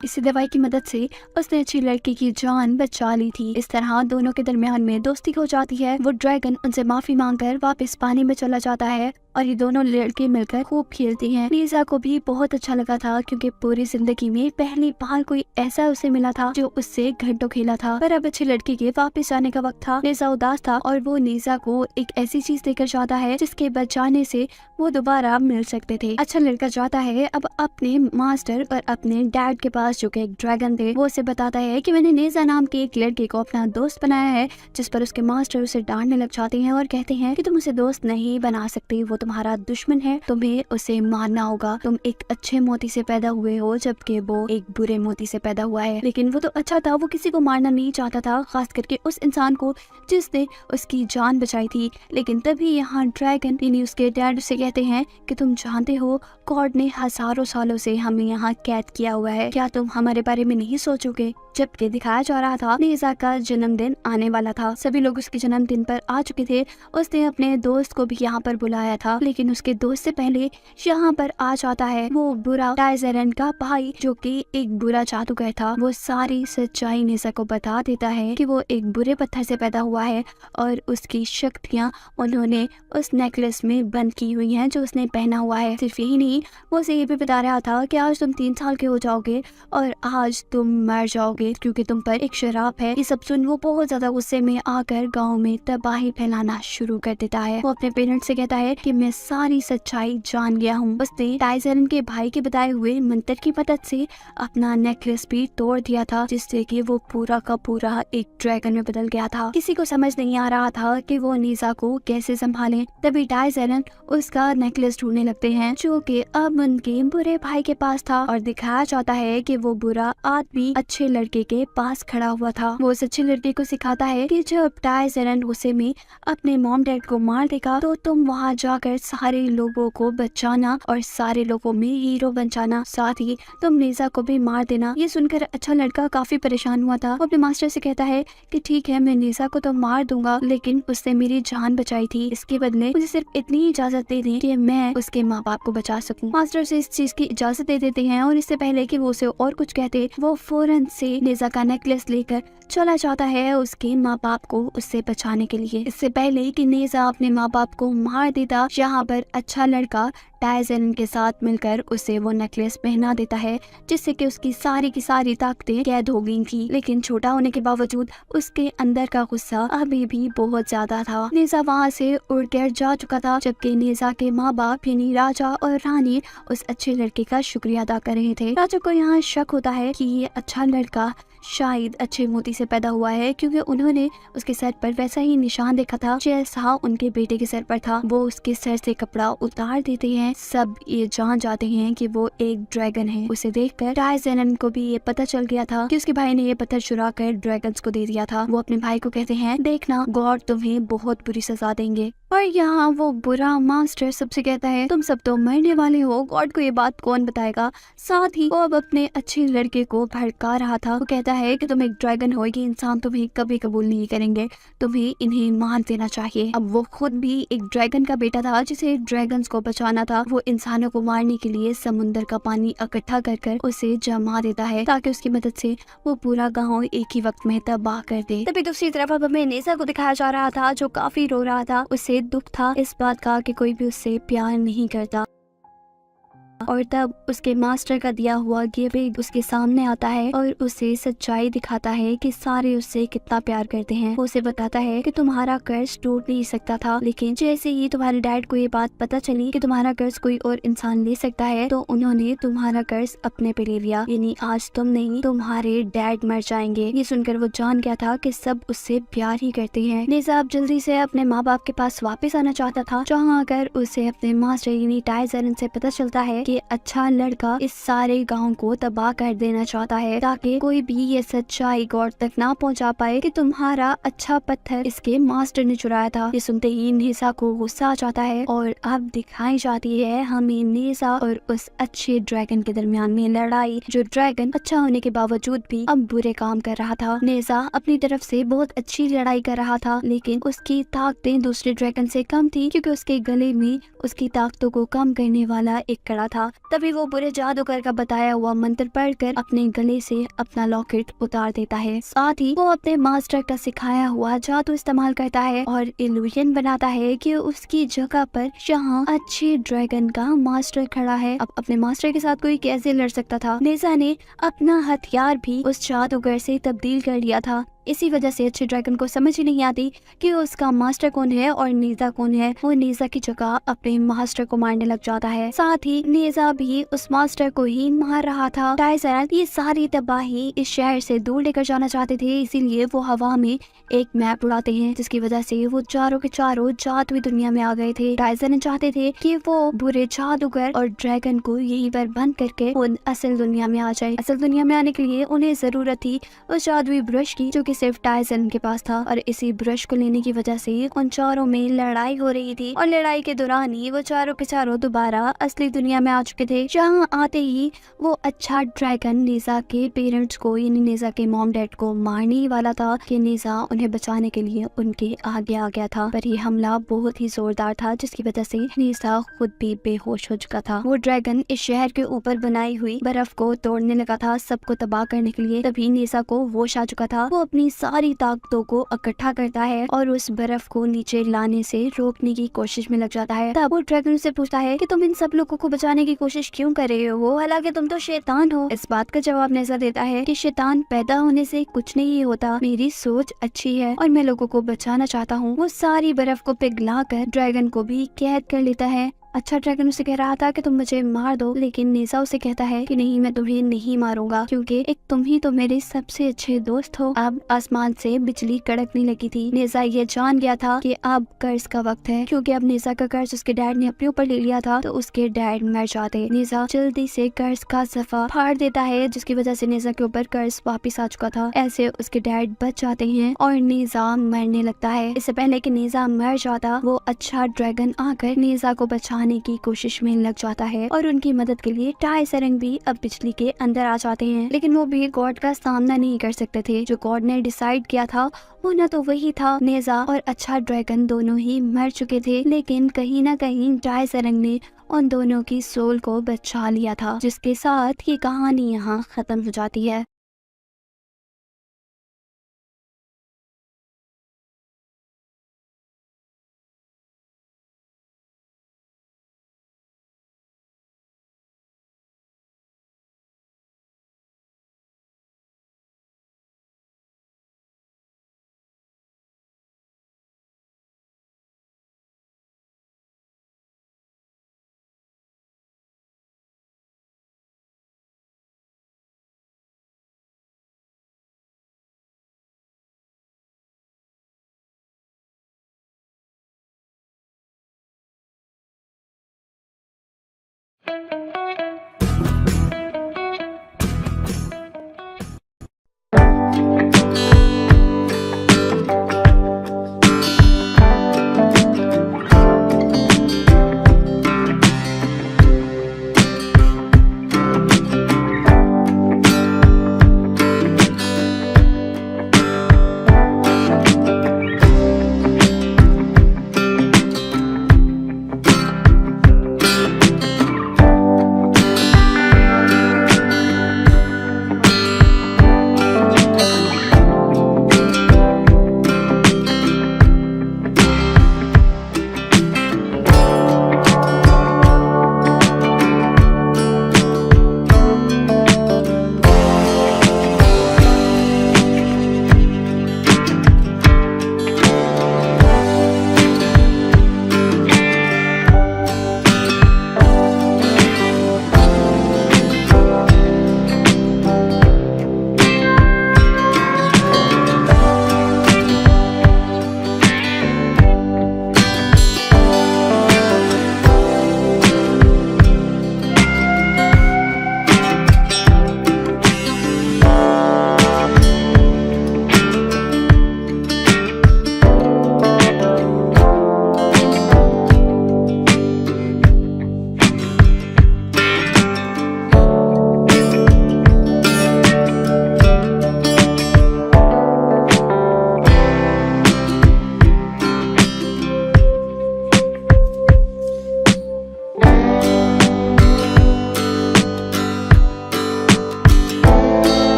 इसी दवाई की मदद से उसने अच्छी लड़की की जान बचा ली थी। इस तरह दोनों के दरमियान में दोस्ती हो जाती है। वो ड्रैगन उनसे माफी मांगकर वापस पानी में चला जाता है और ये दोनों लड़के मिलकर खूब खेलते हैं। नेजा को भी बहुत अच्छा लगा था, क्योंकि पूरी जिंदगी में पहली बार कोई ऐसा उसे मिला था जो उससे घंटों खेला था। पर अब अच्छे लड़के के वापस जाने का वक्त था। नेजा उदास था और वो नेजा को एक ऐसी चीज देकर जाता है जिसके बचाने से वो दोबारा मिल सकते थे। अच्छा लड़का जाता है अब अपने मास्टर और अपने डैड के पास, जो कि एक ड्रैगन थे। वो उसे बताता है कि मैंने नेजा नाम के एक लड़के को अपना दोस्त बनाया है, जिस पर उसके मास्टर उसे डांटने लग जाते हैं और कहते हैं कि तुम उसे दोस्त नहीं बना सकते, वो तुम्हारा दुश्मन है, तुम्हें उसे मारना होगा। तुम एक अच्छे मोती से पैदा हुए हो जबकि वो एक बुरे मोती से पैदा हुआ है। लेकिन वो तो अच्छा था, वो किसी को मारना नहीं चाहता था, खास करके उस इंसान को जिसने उसकी जान बचाई थी। लेकिन तभी यहाँ ड्रैगन यानी उसके डैड उसे कहते हैं कि तुम जानते हो गॉड ने हजारों सालों से हमें यहाँ कैद किया हुआ है, क्या तुम हमारे बारे में नहीं सोचोगे। जबकि दिखाया जा रहा था नेजा का जन्मदिन आने वाला था, सभी लोग उसके जन्मदिन पर आ चुके थे। उसने अपने दोस्त को भी यहाँ पर बुलाया था था, लेकिन उसके दोस्त से पहले यहाँ पर आ जाता है वो बुरा टाइजरन का भाई, जो कि एक बुरा जादूगर था। वो सारी सच्चाई नेजा को बता देता है कि वो एक बुरे पत्थर से पैदा हुआ है और उसकी शक्तियाँ उन्होंने उस नेकलेस में बंद की हुई हैं जो उसने पहना हुआ है। सिर्फ यही नहीं, वो उसे ये भी बता रहा था कि आज तुम 3 साल के हो जाओगे और आज तुम मर जाओगे क्योंकि तुम पर एक शराब है। ये सब सुन वो बहुत ज्यादा गुस्से में आकर गाँव में तबाही फैलाना शुरू कर देता है। वो अपने पेरेंट्स से कहता है कि मैं सारी सच्चाई जान गया हूँ। उसने टाइजरन के भाई के बताए हुए मंत्र की मदद से अपना नेकलेस भी तोड़ दिया था, जिससे कि वो पूरा का पूरा एक ड्रैगन में बदल गया था। किसी को समझ नहीं आ रहा था कि वो नेजा को कैसे संभाले। तभी टाइजरन उसका नेकलेस ढूंढने लगते हैं, जो कि अब उनके बुरे भाई के पास था और दिखाया जाता है कि वो बुरा आदमी अच्छे लड़के के पास खड़ा हुआ था। वो उस अच्छे लड़के को सिखाता है कि जब टाइजरन गुस्से में अपने मॉम डैड को मार देगा तो तुम वहाँ जाकर सारे लोगों को बचाना और सारे लोगों में हीरो बन जाना, साथ ही तुम नेजा को भी मार देना। ये सुनकर अच्छा लड़का काफी परेशान हुआ था। वो अपने मास्टर से कहता है कि ठीक है, मैं नेजा को तो मार दूंगा, लेकिन उसने मेरी जान बचाई थी, इसके बदले मुझे सिर्फ इतनी इजाजत दे दें कि मैं उसके माँ बाप को बचा सकूं। मास्टर से इस चीज की इजाजत दे देते हैं और इससे पहले कि वो उसे और कुछ कहते, वो फौरन से नेजा का नेकलेस लेकर चला जाता है उसके माँ बाप को उससे बचाने के लिए। इससे पहले कि नेजा अपने माँ बाप को मार देता, यहाँ पर अच्छा लड़का टाइजरन के साथ मिलकर उसे वो नेकलेस पहना देता है, जिससे कि उसकी सारी की सारी ताकतें कैद हो गई थी। लेकिन छोटा होने के बावजूद उसके अंदर का गुस्सा अभी भी बहुत ज्यादा था। नेजा वहाँ से उड़कर जा चुका था, जबकि नेजा के माँ बाप यानी राजा और रानी उस अच्छे लड़के का शुक्रिया अदा कर रहे थे। राजा को यहाँ शक होता है कि ये अच्छा लड़का शायद अच्छे मोती से पैदा हुआ है, क्योंकि उन्होंने उसके सर पर वैसा ही निशान देखा था जैसा उनके बेटे के सर पर था। वो उसके सर से कपड़ा उतार देते हैं। सब ये जान जाते हैं कि वो एक ड्रैगन है। उसे देखकर टाइजरन को भी ये पता चल गया था कि उसके भाई ने ये पत्थर चुरा कर ड्रैगन्स को दे दिया था। वो अपने भाई को कहते हैं, देखना गॉड तुम्हें बहुत बुरी सजा देंगे। और यहाँ वो बुरा मास्टर सबसे कहता है, तुम सब तो मरने वाले हो, गॉड को ये बात कौन बताएगा। साथ ही वो अब अपने अच्छे लड़के को भड़का रहा था। वो कहता है कि तुम एक ड्रैगन हो, ये इंसान तुम्हें कभी कबूल नहीं करेंगे, तुम्हें इन्हें मार देना चाहिए। अब वो खुद भी एक ड्रैगन का बेटा था जिसे ड्रैगन्स को बचाना था। वो इंसानों को मारने के लिए समुद्र का पानी इकट्ठा कर कर उसे जमा देता है, ताकि उसकी मदद से वो पूरा गाँव एक ही वक्त में तबाह कर दे। तभी दूसरी तरफ अब हमें नेजा को दिखाया जा रहा था, जो काफी रो रहा था। उसे दुख था इस बात का कि कोई भी उससे प्यार नहीं करता। और तब उसके मास्टर का दिया हुआ गिफ्ट उसके सामने आता है और उसे सच्चाई दिखाता है कि सारे उससे कितना प्यार करते हैं। वो उसे बताता है कि तुम्हारा कर्ज टूट नहीं सकता था, लेकिन जैसे ही तुम्हारे डैड को ये बात पता चली कि तुम्हारा कर्ज कोई और इंसान ले सकता है, तो उन्होंने तुम्हारा कर्ज अपने पे ले लिया, यानी आज तुम नहीं तुम्हारे डैड मर जाएंगे। ये सुनकर वो जान गया था कि सब उससे प्यार ही करते हैं। नेजा अब जल्दी से अपने माँ बाप के पास वापस आना चाहता था, जहाँ आकर उसे अपने मास्टर यानी टाइजरन से पता चलता है कि अच्छा लड़का इस सारे गांव को तबाह कर देना चाहता है, ताकि कोई भी ये सच्चाई गॉड तक ना पहुंचा पाए कि तुम्हारा अच्छा पत्थर इसके मास्टर ने चुराया था। ये सुनते ही नेजा को गुस्सा आ जाता है और अब दिखाई जाती है हमें नेजा और उस अच्छे ड्रैगन के दरमियान में लड़ाई, जो ड्रैगन अच्छा होने के बावजूद भी अब बुरे काम कर रहा था। नेजा अपनी तरफ से बहुत अच्छी लड़ाई कर रहा था, लेकिन उसकी ताकतें दूसरे ड्रैगन से कम थी, क्योंकि उसके गले में उसकी ताकतों को कम करने वाला एक कड़ा था। तभी वो बुरे जादूगर का बताया हुआ मंत्र पढ़कर अपने गले से अपना लॉकेट उतार देता है। साथ ही वो अपने मास्टर का सिखाया हुआ जादू इस्तेमाल करता है और इल्यूजन बनाता है कि उसकी जगह पर यहाँ अच्छे ड्रैगन का मास्टर खड़ा है। अब अपने मास्टर के साथ कोई कैसे लड़ सकता था। नेजा ने अपना हथियार भी उस जादूगर से तब्दील कर लिया था। इसी वजह से अच्छे ड्रैगन को समझ ही नहीं आती कि उसका मास्टर कौन है और नेजा कौन है। वो नेजा की जगह अपने मास्टर को मारने लग जाता है। साथ ही नेजा भी उस मास्टर को ही मार रहा था। टाइजरन ये सारी तबाही इस शहर से दूर लेकर जाना चाहते थे, इसीलिए वो हवा में एक मैप उड़ाते हैं, जिसकी वजह से वो चारों के चारों जादुई दुनिया में आ गए थे। टाइजरन चाहते थे कि वो बुरे जादूगर और ड्रैगन को यहीं पर बंद करके उन असल दुनिया में आ जाए। असल दुनिया में आने के लिए उन्हें जरूरत थी उस जादुई ब्रश की, जो कि सिर्फ टाइसन के पास था और इसी ब्रश को लेने की वजह से उन चारों में लड़ाई हो रही थी और लड़ाई के दौरान ही वो चारों के चारों दोबारा असली दुनिया में आ चुके थे, जहाँ आते ही वो अच्छा ड्रैगन नेजा के पेरेंट्स को यानी नेजा के मॉम डैड को मारने ही वाला था कि नेजा उन्हें बचाने के लिए उनके आगे आ गया था। पर ये हमला बहुत ही जोरदार था जिसकी वजह से नेजा खुद भी बेहोश हो चुका था। वो ड्रैगन इस शहर के ऊपर बनाई हुई बर्फ को तोड़ने लगा था सबको तबाह करने के लिए। तभी नेजा को होश आ चुका था। वो अपनी सारी ताकतों को इकट्ठा करता है और उस बर्फ को नीचे लाने से रोकने की कोशिश में लग जाता है। तब वो ड्रैगन से पूछता है कि तुम इन सब लोगों को बचाने की कोशिश क्यों कर रहे हो, हालांकि तुम तो शैतान हो। इस बात का जवाब नेजा देता है कि शैतान पैदा होने से कुछ नहीं होता, मेरी सोच अच्छी है और मैं लोगों को बचाना चाहता हूँ। वो सारी बर्फ को पिघलाकर ड्रैगन को भी कैद कर लेता है। अच्छा ड्रैगन उसे कह रहा था कि तुम मुझे मार दो, लेकिन नेजा उसे कहता है कि नहीं, मैं तुम्हें नहीं मारूंगा क्योंकि एक तुम ही तो मेरे सबसे अच्छे दोस्त हो। अब आसमान से बिजली कड़कने लगी थी। नेजा ये जान गया था कि अब कर्ज का वक्त है, क्योंकि अब नेजा का कर्ज उसके डैड ने अपने ऊपर ले लिया था तो उसके डैड मर जाते। नेजा जल्दी से कर्ज का सफा फाड़ देता है जिसकी वजह से नेजा के ऊपर कर्ज वापिस आ चुका था। ऐसे उसके डैड बच जाते हैं और नेजा मरने लगता है। इससे पहले कि नेजा मर जाता, वो अच्छा ड्रैगन आकर नेजा को बचाने की कोशिश में लग जाता है और उनकी मदद के लिए टाइसरंग भी अब बिजली के अंदर आ जाते हैं। लेकिन वो भी गॉड का सामना नहीं कर सकते थे। जो गॉड ने डिसाइड किया था वो ना तो वही था। नेजा और अच्छा ड्रैगन दोनों ही मर चुके थे, लेकिन कहीं ना कहीं टाइसरंग ने उन दोनों की सोल को बचा लिया था, जिसके साथ ये कहानी यहाँ खत्म हो जाती है।